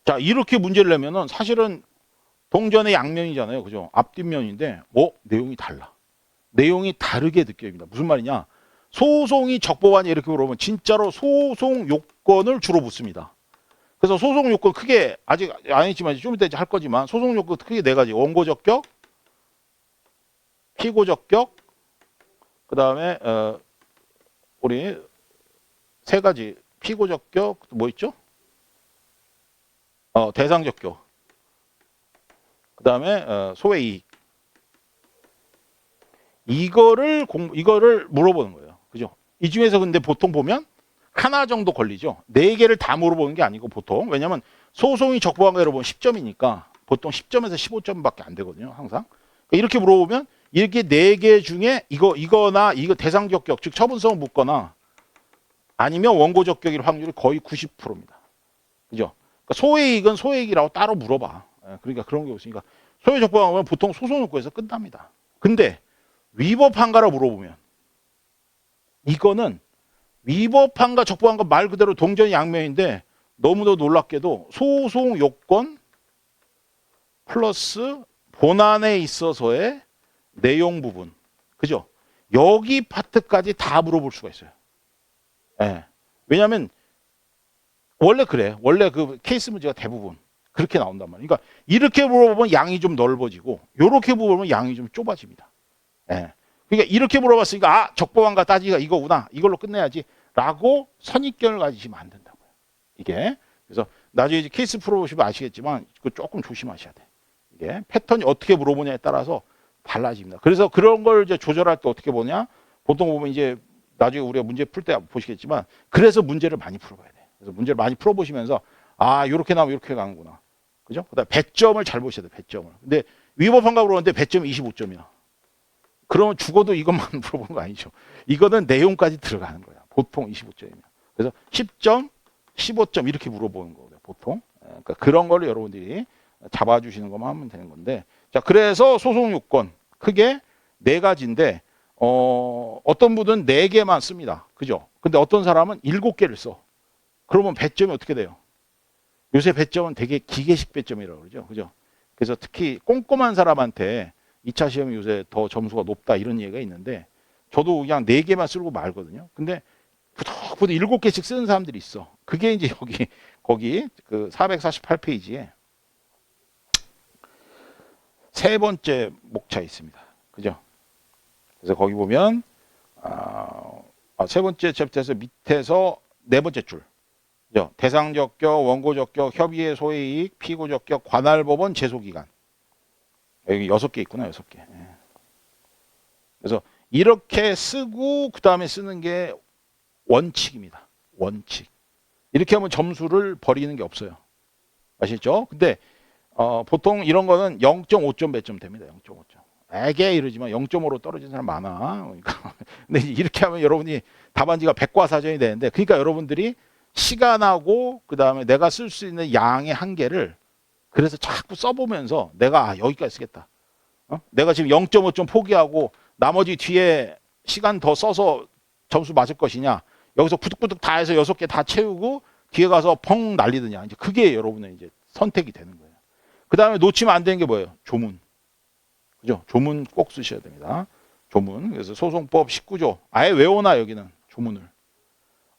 자 이렇게 문제를 내면은 사실은 동전의 양면이잖아요. 그죠? 앞뒷면인데 내용이 달라. 내용이 다르게 느껴집니다. 무슨 말이냐? 소송이 적법하냐 이렇게 물어보면 진짜로 소송 요건을 주로 묻습니다. 그래서 소송 요건 크게 아직 안 했지만 좀 이따 할 거지만 소송 요건 크게 네 가지. 원고 적격, 피고 적격, 그 다음에 우리 세 가지 피고 적격 뭐 있죠? 대상 적격. 그 다음에 소외 이익. 이거를 물어보는 거예요. 그죠? 이 중에서 근데 보통 보면 하나 정도 걸리죠. 네 개를 다 물어보는 게 아니고 보통. 왜냐면 소송이 적법한 거 여러분 10점이니까 보통 10점에서 15점밖에 안 되거든요. 항상. 이렇게 물어보면 이렇게 네 개 중에 이거나 이거 대상 적격, 즉 처분성을 묻거나 아니면 원고 적격일 확률이 거의 90%입니다. 그죠? 그러니까 소외이익은 소외이익이라고 따로 물어봐. 그러니까 그런 게 없으니까 소외 적법하면 보통 소송 요건에서 끝납니다. 근데 위법한가로 물어보면 이거는 위법한가 적법한가 말 그대로 동전 양면인데 너무도 놀랍게도 소송 요건 플러스 본안에 있어서의 내용 부분 그죠? 여기 파트까지 다 물어볼 수가 있어요. 왜냐하면 원래 그래. 원래 그 케이스 문제가 대부분 그렇게 나온단 말이에요. 그러니까 이렇게 물어보면 양이 좀 넓어지고 이렇게 물어보면 양이 좀 좁아집니다. 그러니까 이렇게 물어봤으니까 적법한가 따지가 이거구나. 이걸로 끝내야지. 라고 선입견을 가지시면 안 된다고요. 이게. 그래서 나중에 이제 케이스 풀어보시면 아시겠지만 그거 조금 조심하셔야 돼. 이게 패턴이 어떻게 물어보냐에 따라서 달라집니다. 그래서 그런 걸 이제 조절할 때 어떻게 보냐? 보통 보면 이제 나중에 우리가 문제 풀 때 보시겠지만 그래서 문제를 많이 풀어봐야 돼. 그래서 문제를 많이 풀어보시면서 이렇게 나오면 이렇게 가는구나. 그죠? 그다음에 배점을 잘 보셔야 돼. 배점을. 근데 위법한가 그러는데 배점이 25점이야. 그러면 죽어도 이것만 물어보는 거 아니죠. 이거는 내용까지 들어가는 거야. 보통 25점이면. 그래서 10점, 15점 이렇게 물어보는 거예요, 보통. 그러니까 그런 걸 여러분들이 잡아주시는 것만 하면 되는 건데. 자, 그래서 소송 요건 크게 네 가지인데 어떤 분은 네 개만 씁니다. 그죠? 근데 어떤 사람은 7개를 써. 그러면 배점이 어떻게 돼요? 요새 배점은 되게 기계식 배점이라고 그러죠. 그죠? 그래서 특히 꼼꼼한 사람한테 2차 시험이 요새 더 점수가 높다 이런 얘기가 있는데 저도 그냥 4개만 쓰고 말거든요. 근데 부득부득 7개씩 쓰는 사람들이 있어. 그게 이제 거기 그 448페이지에 세 번째 목차 있습니다. 그죠? 그래서 거기 보면 세 번째 챕터에서 밑에서 네 번째 줄. 그죠? 대상적격, 원고적격, 협의의 소해이익, 피고적격, 관할법원, 제소기간. 여기 6개 있구나, 6개. 그래서 이렇게 쓰고 그 다음에 쓰는 게 원칙입니다. 원칙. 이렇게 하면 점수를 버리는 게 없어요. 아시죠? 근데 보통 이런 거는 0.5점 배점 됩니다. 0.5점. 에게 이러지만 0.5로 떨어진 사람 많아. 그러니까 근데 이렇게 하면 여러분이 답안지가 백과사전이 되는데 그러니까 여러분들이 시간하고 그 다음에 내가 쓸 수 있는 양의 한계를 그래서 자꾸 써보면서 내가 여기까지 쓰겠다. 내가 지금 0.5점 포기하고 나머지 뒤에 시간 더 써서 점수 맞을 것이냐. 여기서 부득부득 다 해서 6개 다 채우고 뒤에 가서 펑 날리느냐. 이제 그게 여러분의 이제 선택이 되는 거예요. 그 다음에 놓치면 안 되는 게 뭐예요? 조문. 그죠? 조문 꼭 쓰셔야 됩니다. 조문. 그래서 소송법 19조. 아예 외워놔, 여기는. 조문을.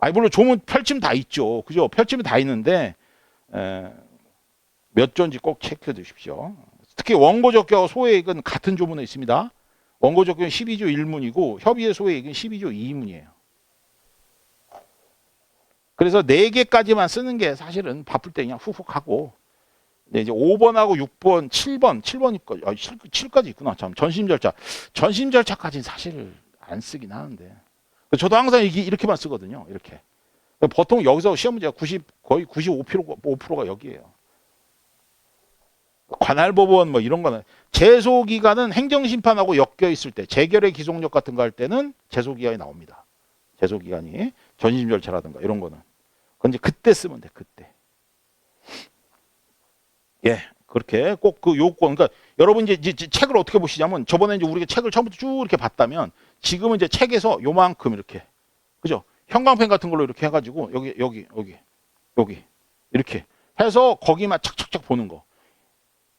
아니, 물론 조문 펼치면 다 있죠. 그죠? 펼치면 다 있는데, 몇 조인지 꼭 체크해 두십시오. 특히 원고적격과 소해익은 같은 조문에 있습니다. 원고적격은 12조 1문이고, 협의의 소해익은 12조 2문이에요. 그래서 4개까지만 쓰는 게 사실은 바쁠 때 그냥 훅훅 하고, 네, 이제 5번하고 6번, 7까지 있구나. 참, 전심 절차. 전심 절차까지는 사실 안 쓰긴 하는데. 저도 항상 이렇게만 쓰거든요. 이렇게. 보통 여기서 시험 문제가 거의 95%가 여기에요. 관할법원 뭐 이런 거는 제소기간은 행정심판하고 엮여 있을 때, 재결의 기속력 같은 거 할 때는 제소기간이 나옵니다. 제소기간이 전심 절차라든가 이런 거는. 그건 이제 그때 쓰면 돼. 그때. 예, 그렇게 꼭 그 요건, 그러니까 여러분 이제 책을 어떻게 보시냐면 저번에 이제 우리가 책을 처음부터 쭉 이렇게 봤다면 지금은 이제 책에서 요만큼 이렇게, 그죠? 형광펜 같은 걸로 이렇게 해가지고 여기 이렇게 해서 거기만 착착착 보는 거.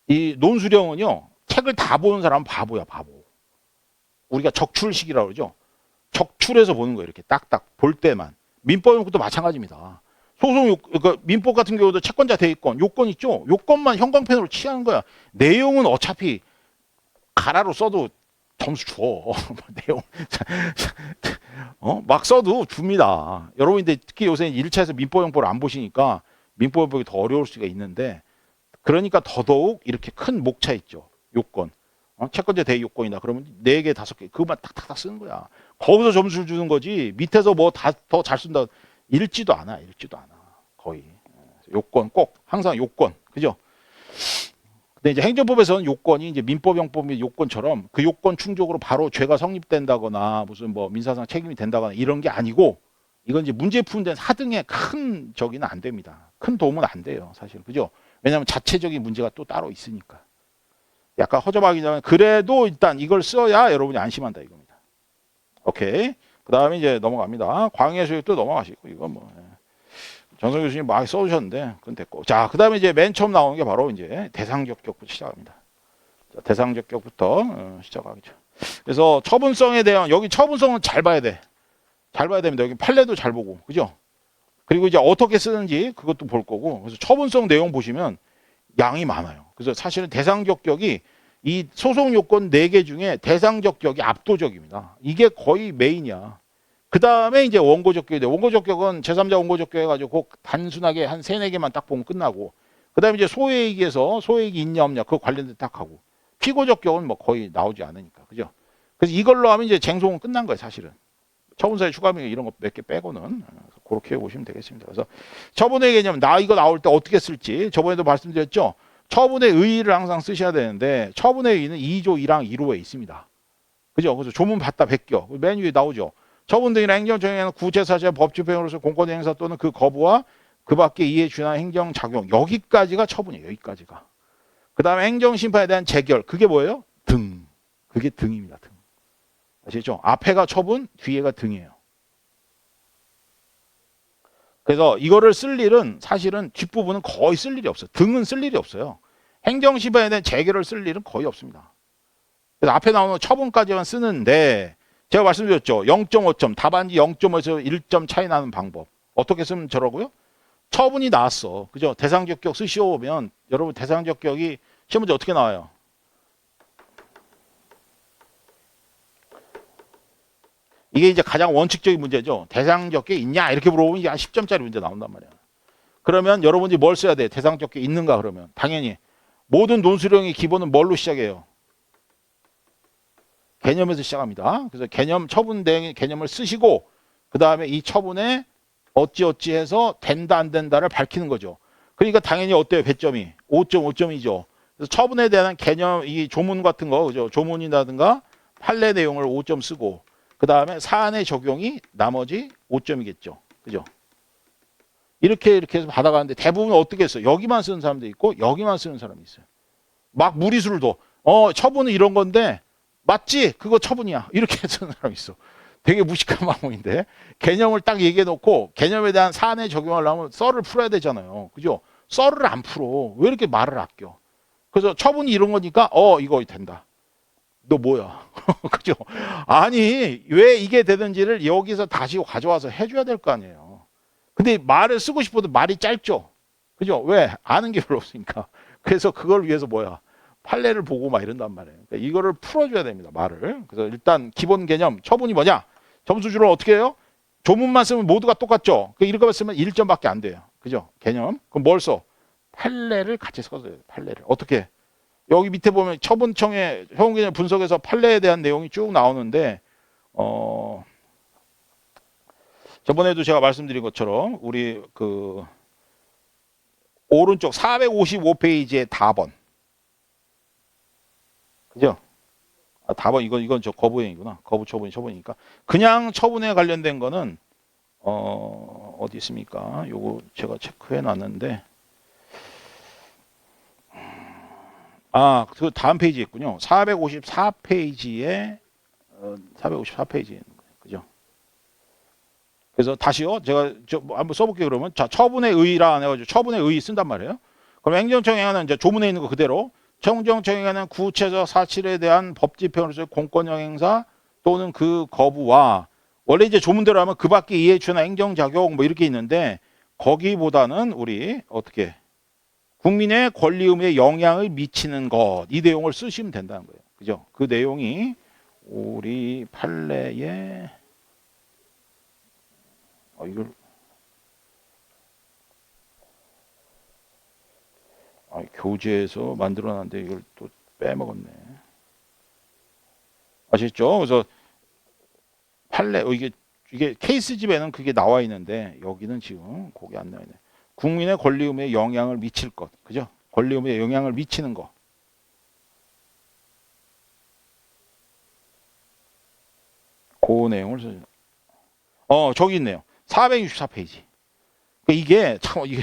이 논수령은요, 책을 다 보는 사람은 바보야, 바보. 우리가 적출식이라고 그러죠. 적출해서 보는 거예요, 이렇게 딱딱 볼 때만. 민법용법도 마찬가지입니다. 그러니까 민법 같은 경우도 채권자 대위권, 요건 있죠? 요건만 형광펜으로 칠하는 거야. 내용은 어차피 가라로 써도 점수 줘. 내용. 막 써도 줍니다. 여러분들 특히 요새 1차에서 민법용법을 안 보시니까 민법용법이 더 어려울 수가 있는데 그러니까 더더욱 이렇게 큰 목차 있죠. 요건. 채권자 대위 요건이다. 그러면 4개, 5개 그것만 탁탁탁 쓰는 거야. 거기서 점수를 주는 거지. 밑에서 뭐 다 더 잘 쓴다. 읽지도 않아. 거의. 요건 꼭 항상 요건. 그죠? 근데 이제 행정법에서는 요건이 이제 민법용법의 요건처럼 그 요건 충족으로 바로 죄가 성립된다거나 무슨 뭐 민사상 책임이 된다거나 이런 게 아니고 이건 이제 문제 푸는 데는 하등의 큰 저기는 안 됩니다. 큰 도움은 안 돼요. 사실. 그죠? 왜냐하면 자체적인 문제가 또 따로 있으니까. 약간 허접하긴 하지만 그래도 일단 이걸 써야 여러분이 안심한다 이겁니다. 오케이. 그 다음에 이제 넘어갑니다. 광해수익도 넘어가시고 이건 뭐 정성 교수님 막 써주셨는데 그건 됐고. 자, 그 다음에 이제 맨 처음 나오는 게 바로 이제 대상적격부터 시작합니다. 자, 대상적격부터 시작하겠죠. 그래서 처분성에 대한 여기 처분성은 잘 봐야 돼. 잘 봐야 됩니다. 여기 판례도 잘 보고, 그죠? 그리고 이제 어떻게 쓰는지 그것도 볼 거고. 그래서 처분성 내용 보시면 양이 많아요. 그래서 사실은 대상적격이 이 소송 요건 4개 중에 대상적격이 압도적입니다. 이게 거의 메인이야. 그 다음에 이제 원고적격이 돼. 원고적격은 제3자 원고적격 해가지고 단순하게 한 3, 4개만 딱 보면 끝나고. 그 다음에 이제 소해익에서 소해익이 있냐 없냐 그거 관련된 딱 하고. 피고적격은 뭐 거의 나오지 않으니까. 그죠? 그래서 이걸로 하면 이제 쟁송은 끝난 거예요, 사실은. 처분사의 추가명령 이런 거 몇 개 빼고는. 그렇게 보시면 되겠습니다. 그래서 처분의 개념, 나 이거 나올 때 어떻게 쓸지 저번에도 말씀드렸죠. 처분의 의의를 항상 쓰셔야 되는데 처분의 의의는 2조 1항 1호에 있습니다. 그죠? 그래서 조문 받다 베껴. 맨 위에 나오죠. 처분 등이나 행정정의는 구체사실의 법집행으로서 공권행사 또는 그 거부와 그 밖에 이에 준한 행정작용. 여기까지가 처분이에요. 여기까지가. 그 다음에 행정심판에 대한 재결. 그게 뭐예요? 등. 그게 등입니다. 등. 아시죠? 앞에가 처분, 뒤에가 등이에요. 그래서 이거를 쓸 일은 사실은 뒷부분은 거의 쓸 일이 없어요. 등은 쓸 일이 없어요. 행정심판에 대한 재결을 쓸 일은 거의 없습니다. 그래서 앞에 나오는 처분까지만 쓰는데 제가 말씀드렸죠. 0.5점, 답안지 0.5에서 1점 차이 나는 방법. 어떻게 쓰면 저러고요? 처분이 나왔어. 그죠? 대상적격 쓰시오면 여러분 대상적격이 시험 문제 어떻게 나와요? 이게 이제 가장 원칙적인 문제죠. 대상적격이 있냐 이렇게 물어보면 이게 한 10점짜리 문제 나온단 말이야. 그러면 여러분들이 뭘 써야 돼? 대상적격이 있는가 그러면? 당연히 모든 논술형의 기본은 뭘로 시작해요? 개념에서 시작합니다. 그래서 개념, 처분 대행 개념을 쓰시고 그 다음에 이 처분에 어찌어찌해서 된다 안 된다를 밝히는 거죠. 그러니까 당연히 어때요? 배점이 5.5점이죠. 그래서 처분에 대한 개념, 이 조문 같은 거, 그죠? 조문이라든가 판례 내용을 5점 쓰고 그 다음에 사안의 적용이 나머지 5점이겠죠. 그죠? 이렇게 해서 받아가는데 대부분 어떻게 했어요? 여기만 쓰는 사람도 있고 여기만 쓰는 사람이 있어요. 막 무리수를 둬. 처분은 이런 건데 맞지? 그거 처분이야. 이렇게 쓰는 사람이 있어. 되게 무식한 방법인데 개념을 딱 얘기해 놓고 개념에 대한 사안에 적용하려면 썰을 풀어야 되잖아요. 그죠? 썰을 안 풀어. 왜 이렇게 말을 아껴? 그래서 처분이 이런 거니까 이거 된다. 너 뭐야? 그죠? 아니 왜 이게 되는지를 여기서 다시 가져와서 해줘야 될 거 아니에요. 근데 말을 쓰고 싶어도 말이 짧죠. 그죠? 왜? 아는 게 별로 없으니까. 그래서 그걸 위해서 뭐야? 판례를 보고 막 이런단 말이에요. 그러니까 이거를 풀어줘야 됩니다. 말을. 그래서 일단 기본 개념 처분이 뭐냐? 점수주를 어떻게 해요? 조문만 쓰면 모두가 똑같죠. 이렇게 쓰면 1점밖에 안 돼요. 그죠? 개념. 그럼 뭘 써? 판례를 같이 써줘요. 판례를. 어떻게? 여기 밑에 보면 처분청의 효용개념 분석에서 판례에 대한 내용이 쭉 나오는데 저번에도 제가 말씀드린 것처럼 우리 그 오른쪽 455페이지의 답원. 그죠? 답은 이건 저 거부행위구나. 거부 처분이 처분이니까. 그냥 처분에 관련된 거는 어디 있습니까? 요거 제가 체크해 놨는데 그 다음 페이지에 있군요. 454페이지에 454페이지에 그죠? 그래서 다시요. 제가 한번 써볼게요. 그러면 자 처분의 의의라 안 해가지고 처분의 의의 쓴단 말이에요. 그럼 행정청행하는 이제 조문에 있는 거 그대로 행정청행하는 구체적 사실에 대한 법 집행으로서의 공권력 행사 또는 그 거부와 원래 이제 조문대로 하면 그 밖에 이해 준한 행정작용 뭐 이렇게 있는데 거기보다는 우리 어떻게 국민의 권리 의무에 영향을 미치는 것 이 내용을 쓰시면 된다는 거예요. 그죠? 그 내용이 우리 판례에 이걸 교재에서 만들어놨는데 이걸 또 빼먹었네. 아시죠? 그래서 판례 이게 케이스집에는 그게 나와 있는데 여기는 지금 거기 안 나와 있네. 국민의 권리 의무에 영향을 미칠 것, 그죠? 권리 의무에 영향을 미치는 것. 그 내용을 쓰죠. 저기 있네요. 464페이지. 이게 참 이게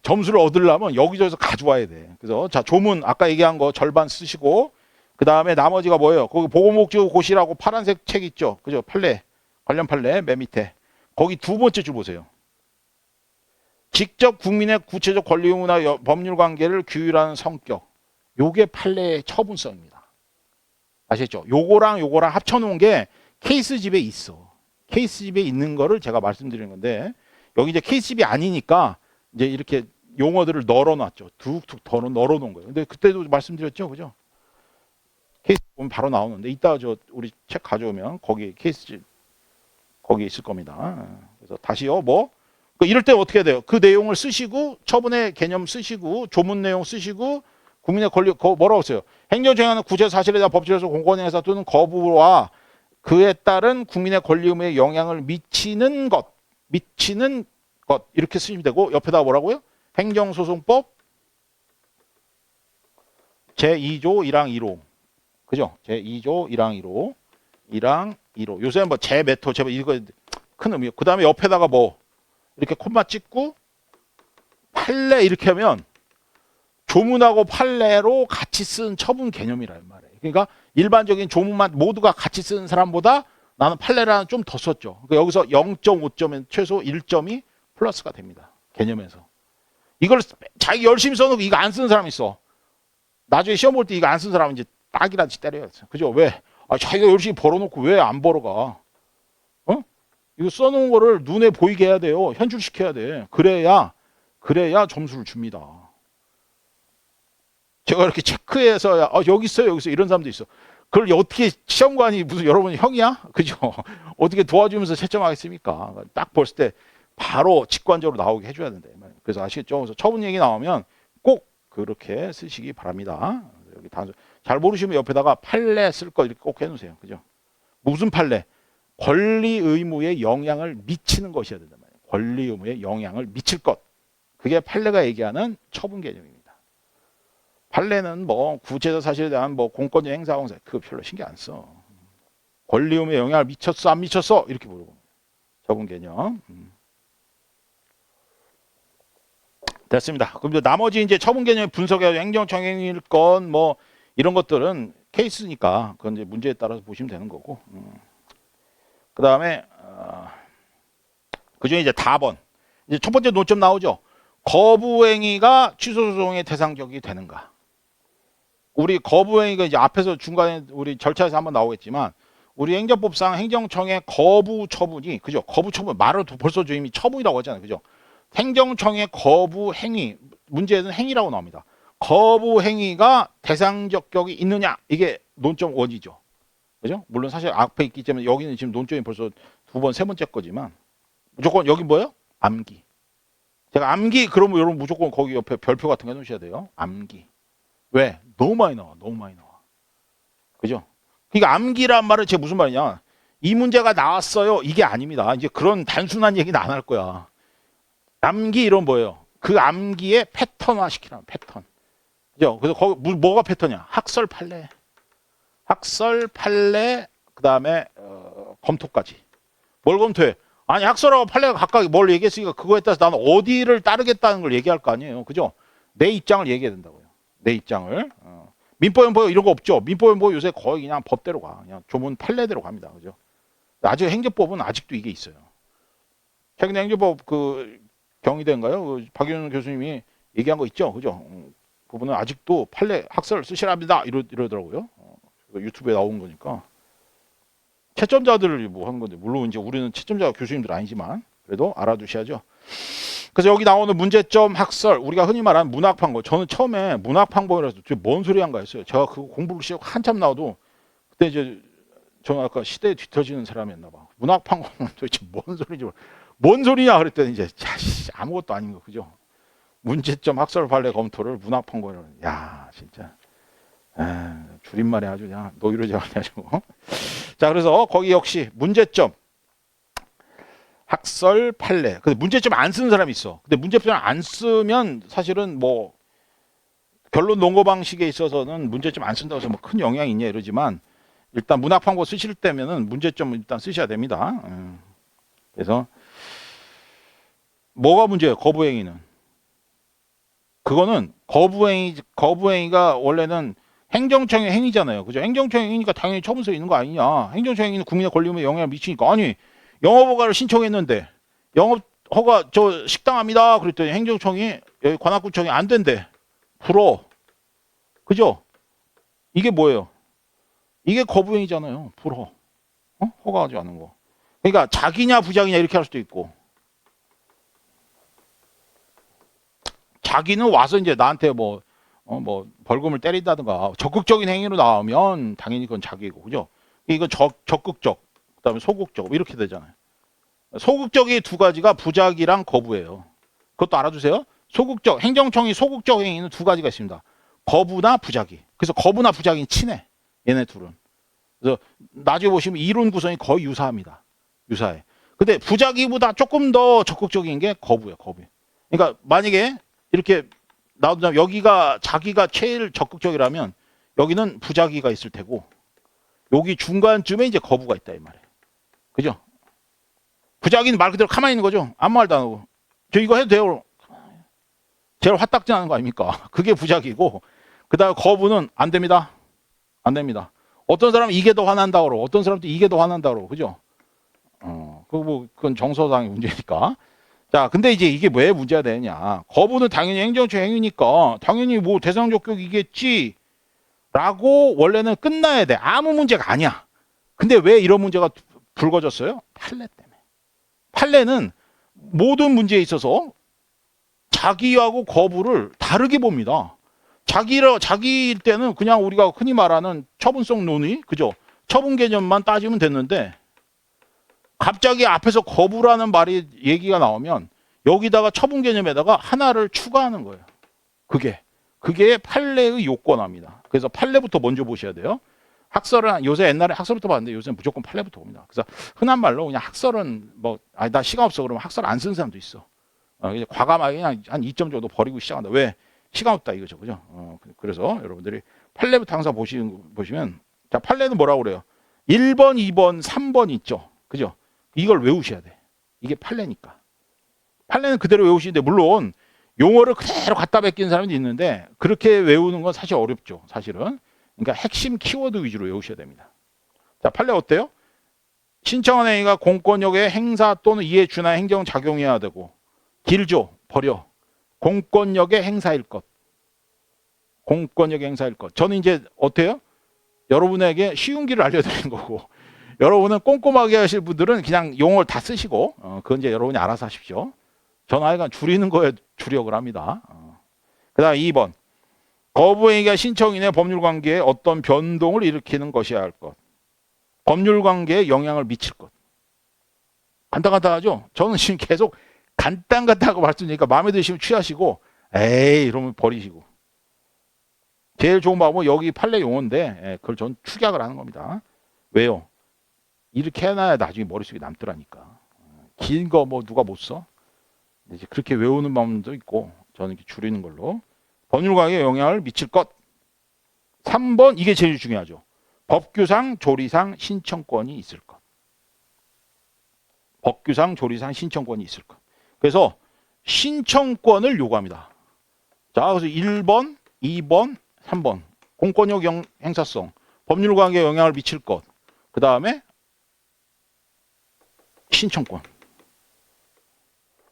점수를 얻으려면 여기저기서 가져와야 돼. 그래서 자 조문 아까 얘기한 거 절반 쓰시고 그 다음에 나머지가 뭐예요? 거기 보고목적 고시라고 파란색 책 있죠, 그죠? 판례 관련 판례 맨 밑에 거기 두 번째 줄 보세요. 직접 국민의 구체적 권리 의무나 법률 관계를 규율하는 성격. 요게 판례의 처분성입니다. 아시겠죠? 요거랑 합쳐놓은 게 케이스집에 있어. 케이스집에 있는 거를 제가 말씀드리는 건데 여기 이제 케이스집이 아니니까 이제 이렇게 용어들을 널어놨죠. 툭툭 널어놓은 거예요. 근데 그때도 말씀드렸죠, 그죠? 케이스 보면 바로 나오는데 이따 우리 책 가져오면 거기 케이스집 거기 있을 겁니다. 그래서 다시요, 이럴 때 어떻게 해야 돼요? 그 내용을 쓰시고 처분의 개념 쓰시고 조문 내용 쓰시고 국민의 권리 뭐라고 써요? 행정정하는 구체 사실에 대한 법률에서 공권 행사 또는 거부와 그에 따른 국민의 권리 의무에 영향을 미치는 것 이렇게 쓰시면 되고 옆에다 뭐라고요? 행정소송법 제2조 1항 1호 그죠? 제2조 1항 1호 요새 제메토 이거 큰 의미예요. 그 다음에 옆에다가 이렇게 콤마 찍고 판례 이렇게 하면 조문하고 판례로 같이 쓴 처분 개념이란 말이에요. 그러니까 일반적인 조문만 모두가 같이 쓰는 사람보다 나는 판례라는 좀 더 썼죠. 그러니까 여기서 0.5점은 최소 1점이 플러스가 됩니다. 개념에서. 이걸 자기 열심히 써놓고 이거 안 쓰는 사람이 있어. 나중에 시험 볼 때 이거 안 쓴 사람은 이제 딱이라지 때려요. 그죠? 왜? 자기가 열심히 벌어놓고 왜 안 벌어가? 이거 써놓은 거를 눈에 보이게 해야 돼요. 현출시켜야 돼. 그래야 점수를 줍니다. 제가 이렇게 체크해서 여기 있어요, 여기 있어 이런 사람도 있어. 그걸 어떻게 시험관이 무슨 여러분 형이야? 그죠? 어떻게 도와주면서 채점하겠습니까? 딱 봤을 때 바로 직관적으로 나오게 해줘야 된다. 그래서 아시겠죠? 그래서 처분 얘기 나오면 꼭 그렇게 쓰시기 바랍니다. 여기 단수 잘 모르시면 옆에다가 판례 쓸 거 이렇게 꼭 해놓으세요. 그죠? 무슨 판례? 권리 의무에 영향을 미치는 것이어야 된단 말이에요. 권리 의무에 영향을 미칠 것. 그게 판례가 얘기하는 처분 개념입니다. 판례는 뭐 구체적 사실에 대한 뭐 공권력 행사 공사 그거 별로 신경 안 써. 권리 의무에 영향을 미쳤어 안 미쳤어 이렇게 물어보는 처분 개념. 됐습니다. 그럼 이제 나머지 이제 처분 개념 분석해 행정청행일 건 뭐 이런 것들은 케이스니까 그건 이제 문제에 따라서 보시면 되는 거고. 그 다음에 그중에 이제 답은 이제 첫 번째 논점 나오죠. 거부행위가 취소소송의 대상적이 되는가? 우리 거부행위가 이제 앞에서 중간에 우리 절차에서 한번 나오겠지만 우리 행정법상 행정청의 거부 처분이 그죠? 거부 처분 말을 벌써 저 이미 처분이라고 하잖아요, 그죠? 행정청의 거부 행위 문제는 행위라고 나옵니다. 거부 행위가 대상적 격이 있느냐 이게 논점 원이죠. 그죠? 물론 사실 앞에 있기 때문에 여기는 지금 논점이 벌써 두 번, 세 번째 거지만 무조건 여기 뭐예요? 암기. 제가 암기 그러면 여러분 무조건 거기 옆에 별표 같은 거 해놓으셔야 돼요. 암기. 왜? 너무 많이 나와. 너무 많이 나와. 그죠? 그러니까 암기란 말은 제가 무슨 말이냐? 이 문제가 나왔어요. 이게 아닙니다. 이제 그런 단순한 얘기는 안 할 거야. 암기 이런 뭐예요? 그 암기의 패턴화 시키라는 패턴. 그죠? 그래서 거기 뭐가 패턴이야? 학설 판례. 학설, 판례, 그 다음에 검토까지. 뭘 검토해? 아니 학설하고 판례가 각각 뭘 얘기했으니까 그거에 따라서 나는 어디를 따르겠다는 걸 얘기할 거 아니에요. 그죠? 내 입장을 얘기해야 된다고요. 내 입장을. 민법은 뭐 이런 거 없죠. 민법은 뭐 요새 거의 그냥 법대로 가. 그냥 조문 판례대로 갑니다. 그죠? 아직 행정법은 아직도 이게 있어요. 최근에 행정법 그 경희대인가요? 그 박윤 교수님이 얘기한 거 있죠. 그죠? 그분은 아직도 판례 학설 쓰시랍니다. 이러더라고요. 유튜브에 나온 거니까 채점자들을 뭐 하는 건데 물론 이제 우리는 채점자가 교수님들 아니지만 그래도 알아두셔야죠. 그래서 여기 나오는 문제점 학설 우리가 흔히 말하는 문학판고 저는 처음에 문학판고라서 뭔 소리 한가 했어요. 제가 그거 공부를 시작 한참 나와도 그때 이제 저는 아까 시대에 뒤처지는 사람이었나 봐. 문학판고는 도대체 뭔 소리지? 뭔 소리냐 그랬더니 이제 아무것도 아닌 거 그죠? 문제점 학설 판례 검토를 문학판고를 야 진짜. 줄임말이 아주 그냥 노이로제 아니고. 자, 그래서 거기 역시 문제점 학설 판례. 근데 문제점 안 쓰는 사람이 있어. 근데 문제점 안 쓰면 사실은 뭐 결론 논거 방식에 있어서는 문제점 안 쓴다고 해서 뭐 큰 영향이 있냐 이러지만 일단 문학판고 쓰실 때면은 문제점 일단 쓰셔야 됩니다. 그래서 뭐가 문제예요? 거부행위는. 그거는 거부행위가 원래는 행정청의 행위잖아요. 그죠? 행정청의 행위니까 당연히 처분서 있는 거 아니냐. 행정청의 행위는 국민의 권리에 영향을 미치니까. 아니, 영업허가를 신청했는데 영업허가 저 식당합니다. 그랬더니 행정청이 여기 관악구청이 안 된대. 불어. 그죠? 이게 뭐예요? 이게 거부행위잖아요. 불어. 허가하지 않은 거. 그러니까 자기냐 부자기냐 이렇게 할 수도 있고. 자기는 와서 이제 나한테 뭐 벌금을 때린다든가 적극적인 행위로 나오면 당연히 그건 자기고 그죠? 이거 적극적 그다음에 소극적 이렇게 되잖아요. 소극적이 두 가지가 부작위랑 거부예요. 그것도 알아두세요. 소극적 행정청이 소극적 행위는 두 가지가 있습니다. 거부나 부작위. 그래서 거부나 부작위는 친해. 얘네 둘은. 그래서 나중에 보시면 이론 구성이 거의 유사합니다. 유사해. 근데 부작위보다 조금 더 적극적인 게 거부예요. 거부. 그러니까 만약에 이렇게 나오자면 여기가 자기가 제일 적극적이라면 여기는 부작위가 있을 테고 여기 중간쯤에 이제 거부가 있다 이 말이에요. 그죠? 부작위는 말 그대로 가만히 있는 거죠. 아무 말도 안 하고 저 이거 해도 돼요. 제일 화딱지 나는 거 아닙니까? 그게 부작이고, 그 다음에 거부는 안 됩니다. 안 됩니다. 어떤 사람은 이게 더 화난다 그러고, 어떤 사람은 또 이게 더 화난다 그러고, 그죠? 그건 정서상의 문제니까. 자, 근데 이제 이게 왜 문제가 되느냐. 거부는 당연히 행정처 행위니까, 당연히 뭐 대상적격이겠지. 라고 원래는 끝나야 돼. 아무 문제가 아니야. 근데 왜 이런 문제가 불거졌어요? 판례 때문에. 판례는 모든 문제에 있어서 자기하고 거부를 다르게 봅니다. 자기일 때는 그냥 우리가 흔히 말하는 처분성 논의, 그죠? 처분 개념만 따지면 됐는데, 갑자기 앞에서 거부라는 말이 얘기가 나오면 여기다가 처분 개념에다가 하나를 추가하는 거예요. 그게 판례의 요건화입니다. 그래서 판례부터 먼저 보셔야 돼요. 학설은 요새 옛날에 학설부터 봤는데 요새는 무조건 판례부터 봅니다. 그래서 흔한 말로 그냥 학설은 나 시간 없어 그러면 학설 안 쓴 사람도 있어. 과감하게 그냥 한 2점 정도 버리고 시작한다. 왜? 시간 없다 이거죠. 그죠? 그래서 여러분들이 판례부터 항상 보시면 자, 판례는 뭐라고 그래요? 1번, 2번, 3번 있죠. 그죠? 이걸 외우셔야 돼. 이게 판례니까. 판례는 그대로 외우시는데 물론 용어를 그대로 갖다 베끼는 사람도 있는데 그렇게 외우는 건 사실 어렵죠. 사실은. 그러니까 핵심 키워드 위주로 외우셔야 됩니다. 자, 판례 어때요? 신청한 행위가 공권력의 행사 또는 이에 준한 행정 작용해야 되고 길죠. 버려. 공권력의 행사일 것. 공권력의 행사일 것. 저는 이제 어때요? 여러분에게 쉬운 길을 알려드리는 거고 여러분은 꼼꼼하게 하실 분들은 그냥 용어를 다 쓰시고 그건 이제 여러분이 알아서 하십시오. 저는 하여간 줄이는 거에 주력을 합니다. 그 다음 2번. 거부행위가 신청인의 법률관계에 어떤 변동을 일으키는 것이어야 할 것. 법률관계에 영향을 미칠 것. 간단하죠? 저는 지금 계속 간단하다고 말씀드리니까 마음에 드시면 취하시고 에이 이러면 버리시고. 제일 좋은 방법은 여기 판례 용어인데 그걸 전 축약을 하는 겁니다. 왜요? 이렇게 해놔야 나중에 머릿속에 남더라니까. 긴 거 뭐 누가 못 써? 이제 그렇게 외우는 방법도 있고 저는 이렇게 줄이는 걸로. 법률관계에 영향을 미칠 것. 3번 이게 제일 중요하죠. 법규상, 조리상, 신청권이 있을 것. 법규상, 조리상, 신청권이 있을 것. 그래서 신청권을 요구합니다. 자, 그래서 1번, 2번, 3번. 공권력 행사성, 법률관계에 영향을 미칠 것. 그 다음에 신청권.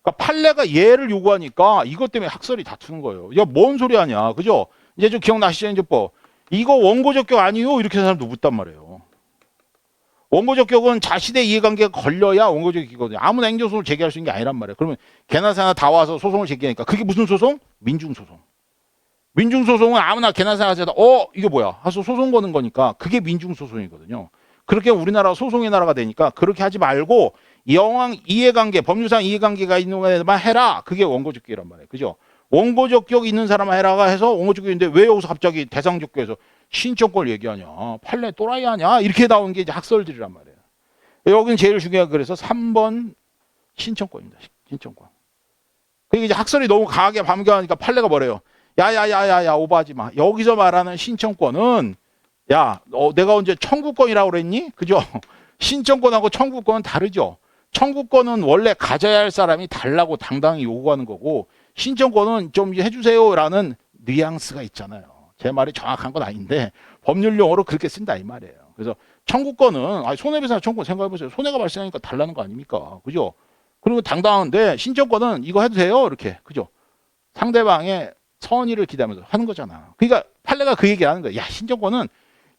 그러니까 판례가 얘를 요구하니까 이것 때문에 학설이 다투는 거예요. 야, 뭔 소리 하냐. 그죠? 이제 좀 기억나시죠? 이제 이거 원고적격 아니요? 이렇게 하는 사람도 묻단 말이에요. 원고적격은 자신의 이해관계가 걸려야 원고적격이거든요. 아무나 행정소송을 제기할 수 있는 게 아니란 말이에요. 그러면 개나 사나 다 와서 소송을 제기하니까 그게 무슨 소송? 민중소송. 민중소송은 아무나 개나 사나 하다 이게 뭐야? 하서 소송 거는 거니까 그게 민중소송이거든요. 그렇게 우리나라가 소송의 나라가 되니까 그렇게 하지 말고 영왕 이해관계, 법률상 이해관계가 있는 것에만 해라. 그게 원고적격이란 말이에요. 그죠? 원고적격 있는 사람만 해라가 해서 원고적격인데 왜 여기서 갑자기 대상적격에서 신청권을 얘기하냐. 판례 또라이 하냐. 이렇게 나온 게 이제 학설들이란 말이에요. 여기는 제일 중요한 그래서 3번 신청권입니다. 신청권. 그게 이제 학설이 너무 강하게 반겨하니까 판례가 뭐래요. 야야야야야 오버하지 마. 여기서 말하는 신청권은 야, 내가 언제 청구권이라고 그랬니? 그죠? 신청권하고 청구권은 다르죠. 청구권은 원래 가져야 할 사람이 달라고 당당히 요구하는 거고 신청권은 좀 해주세요라는 뉘앙스가 있잖아요. 제 말이 정확한 건 아닌데 법률 용어로 그렇게 쓴다 이 말이에요. 그래서 청구권은 손해배상 청구권 생각해보세요. 손해가 발생하니까 달라는 거 아닙니까? 그죠? 그리고 당당한데 신청권은 이거 해도 돼요? 이렇게. 그죠? 상대방의 선의를 기대하면서 하는 거잖아. 그러니까 판례가 그 얘기 하는 거야. 야, 신청권은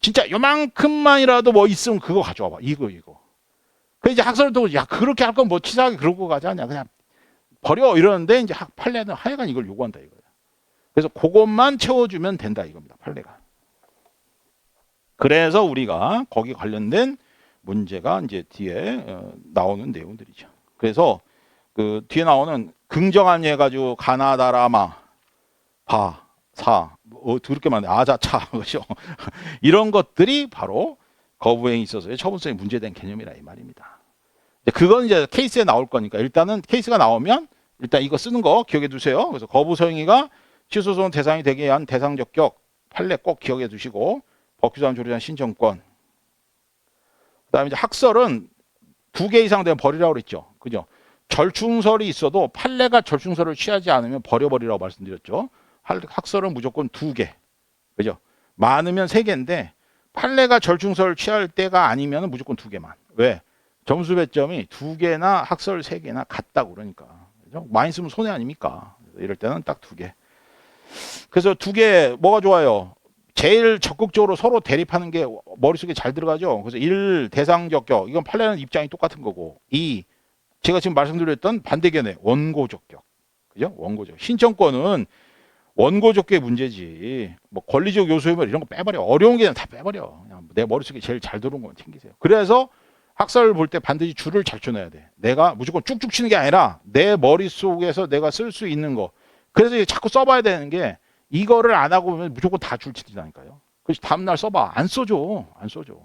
진짜 요만큼만이라도 뭐 있으면 그거 가져와봐. 이거. 그 이제 학설을 두고 야, 그렇게 할 건 뭐 치사하게 그러고 가지 않냐. 그냥 버려. 이러는데 이제 판례는 하여간 이걸 요구한다 이거야. 그래서 그것만 채워주면 된다 이겁니다. 판례가. 그래서 우리가 거기 관련된 문제가 이제 뒤에 나오는 내용들이죠. 그래서 그 뒤에 나오는 긍정한 예 가지고 가나다라마 바 사 더럽게 많네. 아자차 그죠? 이런 것들이 바로 거부행위 있어서의 처분성이 문제된 개념이라 이 말입니다. 그건 이제 케이스에 나올 거니까 일단은 케이스가 나오면 일단 이거 쓰는 거 기억해 두세요. 그래서 거부서행위가 취소소송 대상이 되게 위한 대상적격 판례 꼭 기억해 두시고 법규상 조리상 신청권. 그다음에 이제 학설은 2개 이상 되면 버리라고 그랬죠. 그죠? 절충설이 있어도 판례가 절충설을 취하지 않으면 버려버리라고 말씀드렸죠. 학설은 무조건 2개. 그죠? 많으면 3개인데 판례가 절충설을 취할 때가 아니면 무조건 2개만. 왜? 점수 배점이 2개나 학설 3개나 같다고 그러니까. 그죠? 많이 쓰면 손해 아닙니까? 이럴 때는 딱 2개. 그래서 2개 뭐가 좋아요? 제일 적극적으로 서로 대립하는 게 머릿속에 잘 들어가죠. 그래서 1 대상적격. 이건 판례는 입장이 똑같은 거고. 2 제가 지금 말씀드렸던 반대견해 원고적격. 그죠? 원고적. 신청권은 원고적격의 문제지. 뭐 권리적 요소유무 이런 거 빼버려. 어려운 게 다 빼버려. 그냥 내 머릿속에 제일 잘 들어온 거 챙기세요. 그래서 학설을 볼 때 반드시 줄을 잘 쳐놔야 돼. 내가 무조건 쭉쭉 치는 게 아니라 내 머릿속에서 내가 쓸 수 있는 거. 그래서 자꾸 써봐야 되는 게 이거를 안 하고 보면 무조건 다 줄 치니까요. 그래서 다음날 써봐. 안 써줘. 안 써줘.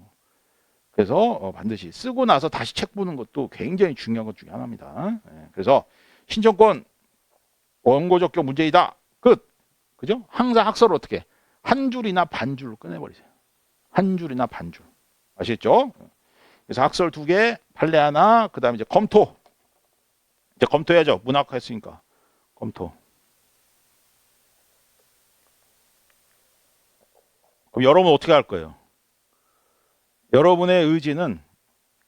그래서 반드시 쓰고 나서 다시 책 보는 것도 굉장히 중요한 것 중에 하나입니다. 그래서 신청권 원고적격 문제이다. 끝. 그죠? 항상 학설을 어떻게 한 줄이나 반줄로 끝내버리세요. 한 줄이나 반줄. 아시겠죠? 그래서 학설 2개, 판례 하나, 그 다음에 이제 검토. 이제 검토해야죠. 문학화 했으니까. 검토. 그럼 여러분 어떻게 할 거예요? 여러분의 의지는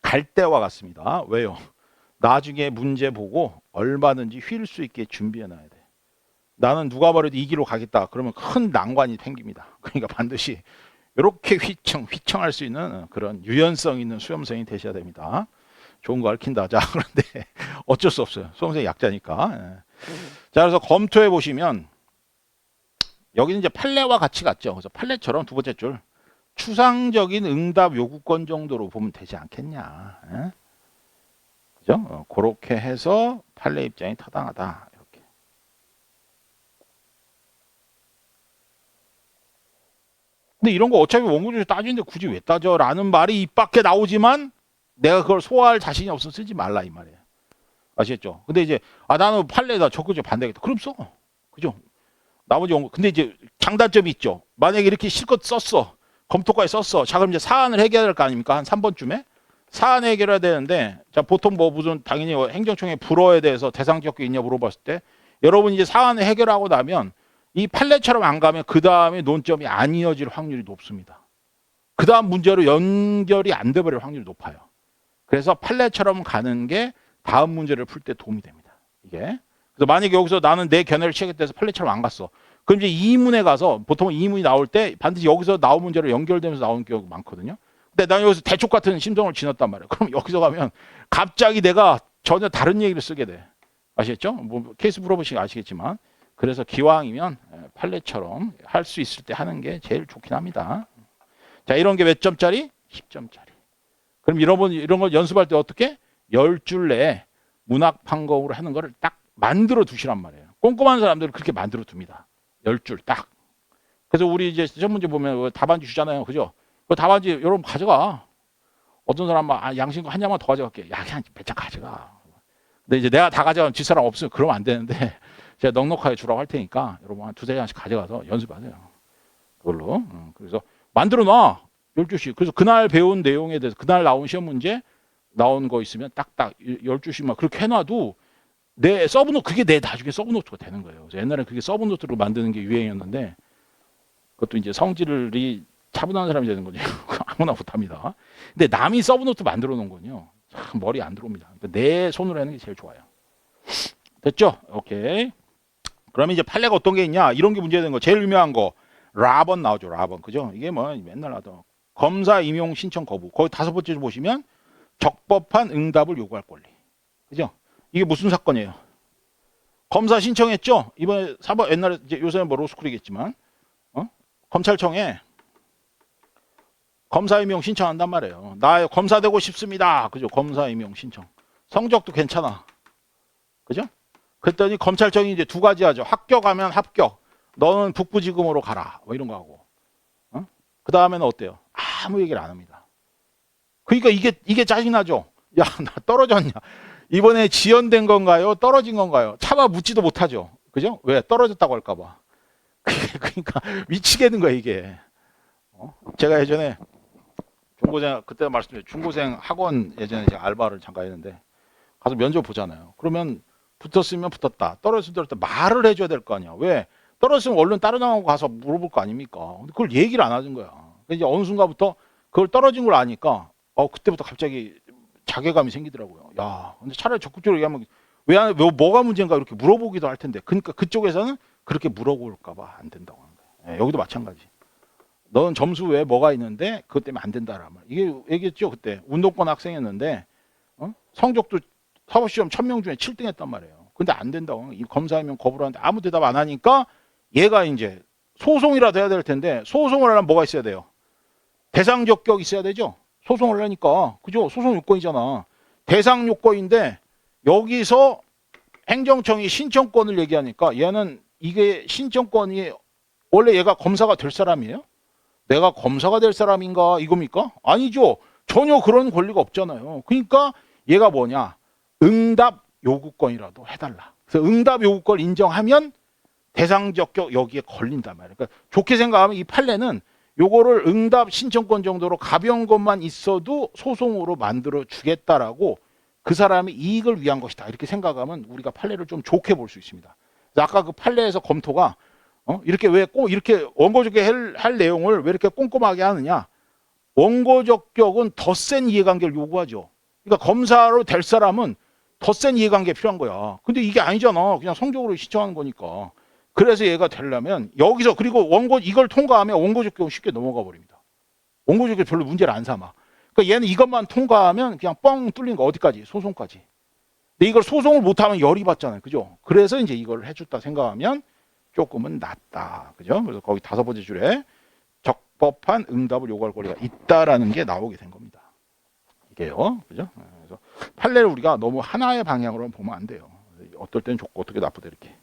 갈대와 같습니다. 왜요? 나중에 문제 보고 얼마든지 휠 수 있게 준비해 놔야 돼. 나는 누가 말해도 이 길로 가겠다. 그러면 큰 난관이 생깁니다. 그러니까 반드시 이렇게 휘청할 수 있는 그런 유연성 있는 수험생이 되셔야 됩니다. 좋은 거 얽힌다. 자, 그런데 어쩔 수 없어요. 수험생이 약자니까. 자, 그래서 검토해 보시면 여기는 이제 판례와 같이 갔죠. 그래서 판례처럼 2번째 줄 추상적인 응답 요구권 정도로 보면 되지 않겠냐. 예? 그죠? 그렇게 해서 판례 입장이 타당하다. 이렇게. 근데 이런 거 어차피 원고에서 따지는데 굳이 왜 따져? 라는 말이 입 밖에 나오지만 내가 그걸 소화할 자신이 없어 쓰지 말라 이 말이에요. 아시겠죠? 근데 이제 나는 판례다 적극적으로 반대하겠다. 그럼 써. 그죠? 나머지 원고. 근데 이제 장단점이 있죠. 만약에 이렇게 실컷 썼어. 검토까지 썼어. 자, 그럼 이제 사안을 해결할 거 아닙니까? 한 3번쯤에? 사안 해결해야 되는데, 자, 보통 뭐 무슨 당연히 행정청의 불허에 대해서 대상적이 있냐 물어봤을 때, 여러분이 이제 사안을 해결하고 나면 이 판례처럼 안 가면 그 다음에 논점이 안 이어질 확률이 높습니다. 그 다음 문제로 연결이 안 돼버릴 확률이 높아요. 그래서 판례처럼 가는 게 다음 문제를 풀 때 도움이 됩니다. 이게. 그래서 만약에 여기서 나는 내 견해를 취하겠다 해서 판례처럼 안 갔어. 그럼 이제 2문에 가서 보통 2문이 나올 때 반드시 여기서 나온 문제로 연결되면서 나오는 경우가 많거든요. 근데 난 여기서 대쪽 같은 심정을 지녔단 말이에요. 그럼 여기서 가면 갑자기 내가 전혀 다른 얘기를 쓰게 돼. 아시겠죠? 뭐 케이스 물어보시면 아시겠지만. 그래서 기왕이면 판례처럼 할 수 있을 때 하는 게 제일 좋긴 합니다. 자, 이런 게 몇 점짜리? 10점짜리. 그럼 이런 걸 연습할 때 어떻게? 10줄 내에 문학 판검으로 하는 거를 딱 만들어 두시란 말이에요. 꼼꼼한 사람들은 그렇게 만들어 둡니다. 10줄 딱. 그래서 우리 이제 시험 문제 보면 답안지 주잖아요. 그죠? 그 답안지 여러분 가져가. 어떤 사람 막 양심껏 한 장만 더 가져갈게. 야, 그냥 몇 장 가져가. 근데 이제 내가 다 가져가면 뒷사람 없으면 그러면 안 되는데 제가 넉넉하게 주라고 할 테니까 여러분 한 2-3장씩 가져가서 연습하세요. 그걸로. 그래서 만들어 놔. 12씩. 그래서 그날 배운 내용에 대해서 그날 나온 시험 문제 나온 거 있으면 딱딱 12줄씩만 그렇게 해놔도 내 서브노트, 그게 내 나중에 서브노트가 되는 거예요. 그래서 옛날에 그게 서브노트로 만드는 게 유행이었는데 그것도 이제 성질이 차분한 사람이 되는 거죠. 아무나 못합니다. 근데 남이 서브노트 만들어 놓은 건요. 참 머리 안 들어옵니다. 그러니까 내 손으로 하는 게 제일 좋아요. 됐죠? 오케이. 그러면 이제 판례가 어떤 게 있냐? 이런 게 문제되는 거. 제일 유명한 거. 라번 나오죠. 라번. 그죠? 이게 뭐 맨날 하던 검사 임용 신청 거부. 거기 5번째 보시면 적법한 응답을 요구할 권리. 그죠? 이게 무슨 사건이에요? 검사 신청했죠? 이번에 4번 옛날에 이제 요새는 뭐 로스쿨이겠지만 검찰청에 검사 임용 신청한단 말이에요. 나 검사 되고 싶습니다. 그죠? 검사 임용 신청. 성적도 괜찮아. 그죠? 그랬더니 검찰청이 이제 2가지 하죠. 합격하면 합격. 너는 북부지검으로 가라. 뭐 이런 거 하고. 그 다음에는 어때요? 아무 얘기를 안 합니다. 그러니까 이게 짜증나죠? 야, 나 떨어졌냐? 이번에 지연된 건가요? 떨어진 건가요? 차마 묻지도 못하죠. 그죠? 왜? 떨어졌다고 할까봐. 그러니까 미치겠는 거야, 이게. 제가 예전에 중고생, 그때 말씀드렸죠. 중고생 학원 예전에 제가 알바를 잠깐 했는데 가서 면접 보잖아요. 그러면 붙었으면 붙었다, 떨어졌으면 떨어졌다 말을 해줘야 될 거 아니야. 왜? 떨어졌으면 얼른 다른 나라고 가서 물어볼 거 아닙니까? 근데 그걸 얘기를 안 하는 거야. 이제 어느 순간부터 그걸 떨어진 걸 아니까 그때부터 갑자기 자괴감이 생기더라고요. 야, 근데 차라리 적극적으로 얘기하면 왜 뭐가 문제인가 이렇게 물어보기도 할 텐데. 그러니까 그쪽에서는 그렇게 물어볼까 봐 안 된다고 하는 거예요. 예, 여기도 마찬가지. 넌 점수 외에 뭐가 있는데 그것 때문에 안 된다라는 말. 이게 얘기했죠 그때. 운동권 학생이었는데 성적도 사법시험 1000명 중에 7등 했단 말이에요. 근데 안 된다고. 이 검사이면 거부를 하는데 아무 대답 안 하니까 얘가 이제 소송이라도 해야 될 텐데 소송을 하려면 뭐가 있어야 돼요? 대상 적격 있어야 되죠? 소송을 하니까. 그죠? 소송 요건이잖아. 대상 요건인데 여기서 행정청이 신청권을 얘기하니까 얘는 이게 신청권이 원래 얘가 검사가 될 사람이에요? 내가 검사가 될 사람인가 이겁니까? 아니죠. 전혀 그런 권리가 없잖아요. 그러니까 얘가 뭐냐? 응답 요구권이라도 해달라. 그래서 응답 요구권 인정하면 대상 적격 여기에 걸린단 말이에요. 그러니까 좋게 생각하면 이 판례는 요거를 응답 신청권 정도로 가벼운 것만 있어도 소송으로 만들어 주겠다라고 그 사람의 이익을 위한 것이다. 이렇게 생각하면 우리가 판례를 좀 좋게 볼 수 있습니다. 아까 그 판례에서 검토가 이렇게 왜 꼭 이렇게 원고적격 할 내용을 왜 이렇게 꼼꼼하게 하느냐? 원고적격은 더 센 이해관계를 요구하죠. 그러니까 검사로 될 사람은 더 센 이해관계 필요한 거야. 근데 이게 아니잖아. 그냥 성적으로 신청하는 거니까. 그래서 얘가 되려면 여기서 그리고 이걸 통과하면 원고적격은 쉽게 넘어가 버립니다. 원고적격 별로 문제를 안 삼아. 그러니까 얘는 이것만 통과하면 그냥 뻥 뚫린 거 어디까지? 소송까지. 근데 이걸 소송을 못하면 열이 받잖아요. 그죠? 그래서 이제 이걸 해줬다 생각하면 조금은 낫다. 그죠? 그래서 거기 5번째 줄에 적법한 응답을 요구할 권리가 있다라는 게 나오게 된 겁니다. 이게요. 그죠? 그래서 판례를 우리가 너무 하나의 방향으로 보면 안 돼요. 어떨 때는 좋고 어떻게 나쁘다 이렇게.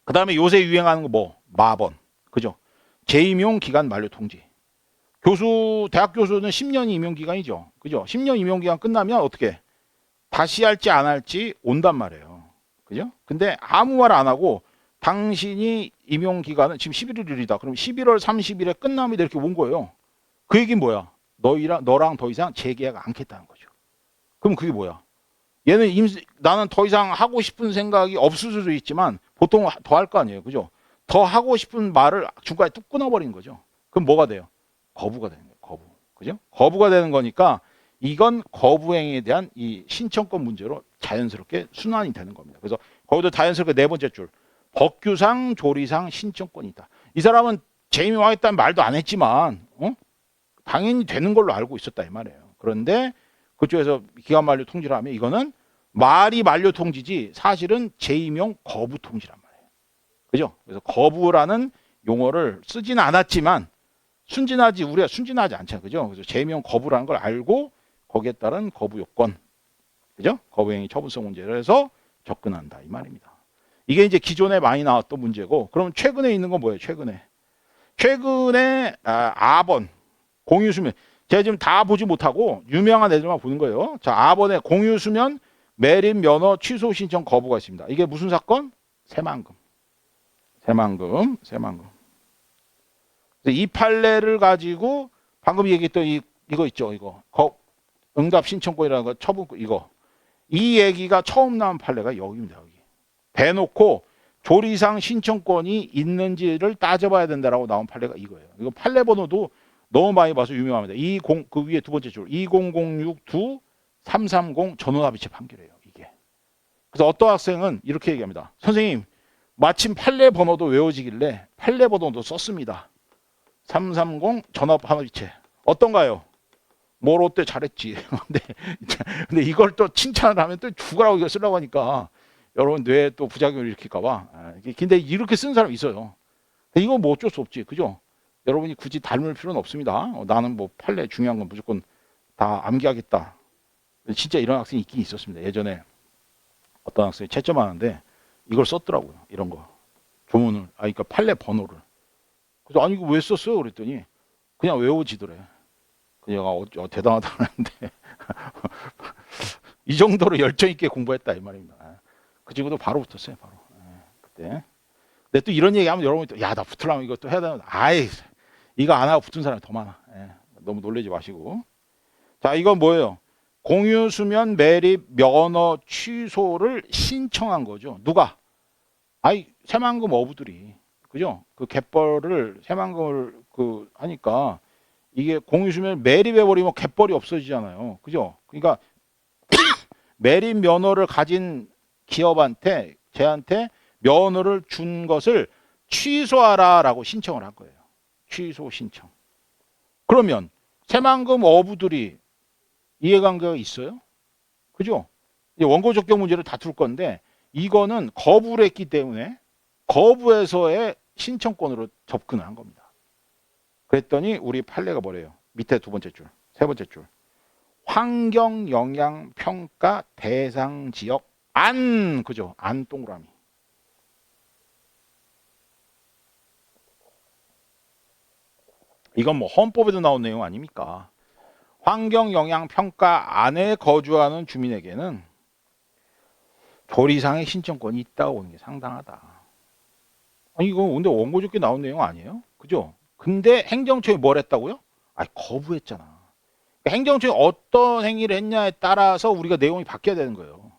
그 다음에 요새 유행하는 거 뭐? 마번. 그죠? 재임용 기간 만료 통지. 대학 교수는 10년 임용 기간이죠. 그죠? 10년 임용 기간 끝나면 어떻게? 다시 할지 안 할지 온단 말이에요. 그죠? 근데 아무 말 안 하고 당신이 임용 기간은 지금 11일이다. 그럼 11월 30일에 끝나면 이렇게 온 거예요. 그 얘기는 뭐야? 너랑 더 이상 재계약 않겠다는 거죠. 그럼 그게 뭐야? 얘는 나는 더 이상 하고 싶은 생각이 없을 수도 있지만 보통 더 할 거 아니에요. 그죠? 더 하고 싶은 말을 중간에 뚝 끊어버린 거죠. 그럼 뭐가 돼요? 거부가 되는 거예요. 거부. 그죠? 거부가 되는 거니까 이건 거부행위에 대한 이 신청권 문제로 자연스럽게 순환이 되는 겁니다. 그래서 거기도 자연스럽게 4번째 줄. 법규상 조리상 신청권이 있다. 이 사람은 재임이 와있다는 말도 안 했지만 당연히 되는 걸로 알고 있었다 이 말이에요. 그런데 그쪽에서 기간 만료 통지를 하면 이거는 말이 만료 통지지 사실은 재임용 거부 통지란 말이에요. 그죠? 그래서 거부라는 용어를 쓰지는 않았지만 우리가 순진하지 않잖아요. 그죠? 그래서 재임용 거부라는 걸 알고 거기에 따른 거부 요건. 그죠? 거부행위 처분성 문제를 해서 접근한다 이 말입니다. 이게 이제 기존에 많이 나왔던 문제고, 그럼 최근에 있는 건 뭐예요? 최근에 아번 공유수면, 제가 지금 다 보지 못하고 유명한 애들만 보는 거예요. 자, 아번에 공유수면 매립 면허 취소 신청 거부가 있습니다. 이게 무슨 사건? 새만금. 이 판례를 가지고 방금 얘기했던 이거 있죠, 이거 응답 신청권이라는 거 처분권 이 얘기가 처음 나온 판례가 여기입니다. 여기 대놓고 조리상 신청권이 있는지를 따져봐야 된다라고 나온 판례가 이거예요. 이거 판례 번호도 너무 많이 봐서 유명합니다. 그 위에 2번째 줄 20062-330 전원합의체 판결이에요. 이게. 그래서 어떤 학생은 이렇게 얘기합니다. 선생님, 마침 판례 번호도 외워지길래 판례 번호도 썼습니다. 330 전원합의체 어떤가요? 뭘 어때 잘했지. 근데 이걸 또 칭찬을 하면 또 죽으라고 이거 쓰려고 하니까 여러분 뇌에 또 부작용을 일으킬까봐. 근데 이렇게 쓰는 사람 있어요. 이거 뭐 어쩔 수 없지, 그죠? 여러분이 굳이 닮을 필요는 없습니다. 나는 뭐 판례 중요한 건 무조건 다 암기하겠다. 진짜 이런 학생이 있긴 있었습니다. 예전에 어떤 학생이 채점하는데 이걸 썼더라고요. 이런 거 조문을, 그러니까 판례 번호를. 그래서 아니 이거 왜 썼어요? 그랬더니 그냥 외워지더래. 그녀가 대단하다는데 이 정도로 열정 있게 공부했다 이 말입니다. 그 친구도 바로 붙었어요. 바로 그때. 근데 또 이런 얘기하면 여러분이 또 야 나 붙으려면 이것도 해야 되는. 이거 안 하고 붙은 사람이 더 많아. 너무 놀라지 마시고. 자, 이건 뭐예요? 공유수면 매립 면허 취소를 신청한 거죠. 누가? 아이 새만금 어부들이, 그죠? 그 갯벌을 새만금을 그 하니까 이게 공유수면 매립해 버리면 갯벌이 없어지잖아요. 그죠? 그러니까 매립 면허를 가진 기업한테 쟤한테 면허를 준 것을 취소하라라고 신청을 한 거예요. 취소 신청. 그러면 새만금 어부들이 이해관계가 있어요? 그죠? 이제 원고 적격 문제를 다툴 건데 이거는 거부를 했기 때문에 거부해서의 신청권으로 접근을 한 겁니다. 그랬더니 우리 판례가 뭐래요? 밑에 두 번째 줄, 세 번째 줄. 환경영향평가 대상 지역 안, 그죠? 안 동그라미. 이건 뭐 헌법에도 나온 내용 아닙니까? 환경영향평가 안에 거주하는 주민에게는 조리상의 신청권이 있다고 보는 게 상당하다. 아니 이거 근데 원고적게 나온 내용 아니에요? 그죠? 근데 행정처에 뭘 했다고요? 아니 거부했잖아. 그러니까 행정처에 어떤 행위를 했냐에 따라서 우리가 내용이 바뀌어야 되는 거예요.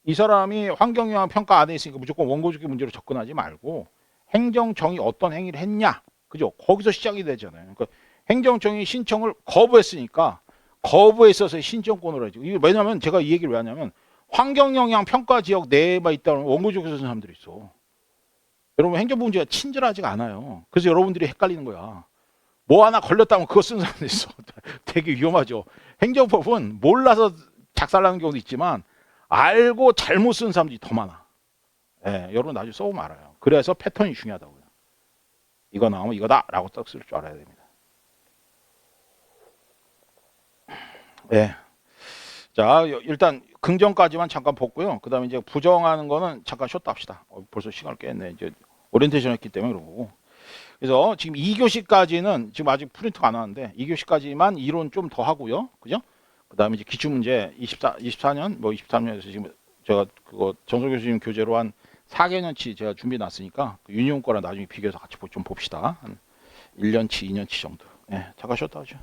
이 사람이 환경영향평가 안에 있으니까 무조건 원고적게 문제로 접근하지 말고 행정청이 어떤 행위를 했냐, 그죠? 거기서 시작이 되잖아요. 그러니까 행정청이 신청을 거부했으니까 거부에 있어서 신청권으로 하죠. 이게 왜냐하면 제가 이 얘기를 왜 하냐면 환경영향평가 지역 내에만 있다는 원고적에서 쓰는 사람들이 있어. 여러분 행정부 문제가 친절하지가 않아요. 그래서 여러분들이 헷갈리는 거야. 뭐 하나 걸렸다면 그거 쓰는 사람도 있어. 되게 위험하죠. 행정법은 몰라서 작살나는 경우도 있지만 알고 잘못 쓰는 사람들이 더 많아. 예, 여러분 나중에 써보면 알아요. 그래서 패턴이 중요하다고요. 이거 나오면 이거다라고 딱 쓸 줄 알아야 됩니다. 예. 자, 일단 긍정까지만 잠깐 보고요. 그 다음에 이제 부정하는 거는 잠깐 쉬었다 합시다. 벌써 시간을 깼네. 이제 오리엔테이션 했기 때문에 그러고. 그래서 지금 2교시까지는 지금 아직 프린트가 안 왔는데 2교시까지만 이론 좀 더 하고요. 그죠? 그 다음에 이제 기출문제 24년, 뭐 23년에서 지금 제가 그거 정석 교수님 교재로 한 4개년치 제가 준비해 놨으니까 그 유니온 거랑 나중에 비교해서 같이 좀 봅시다. 한 1년치, 2년치 정도. 예, 잠깐 쉬었다 하죠.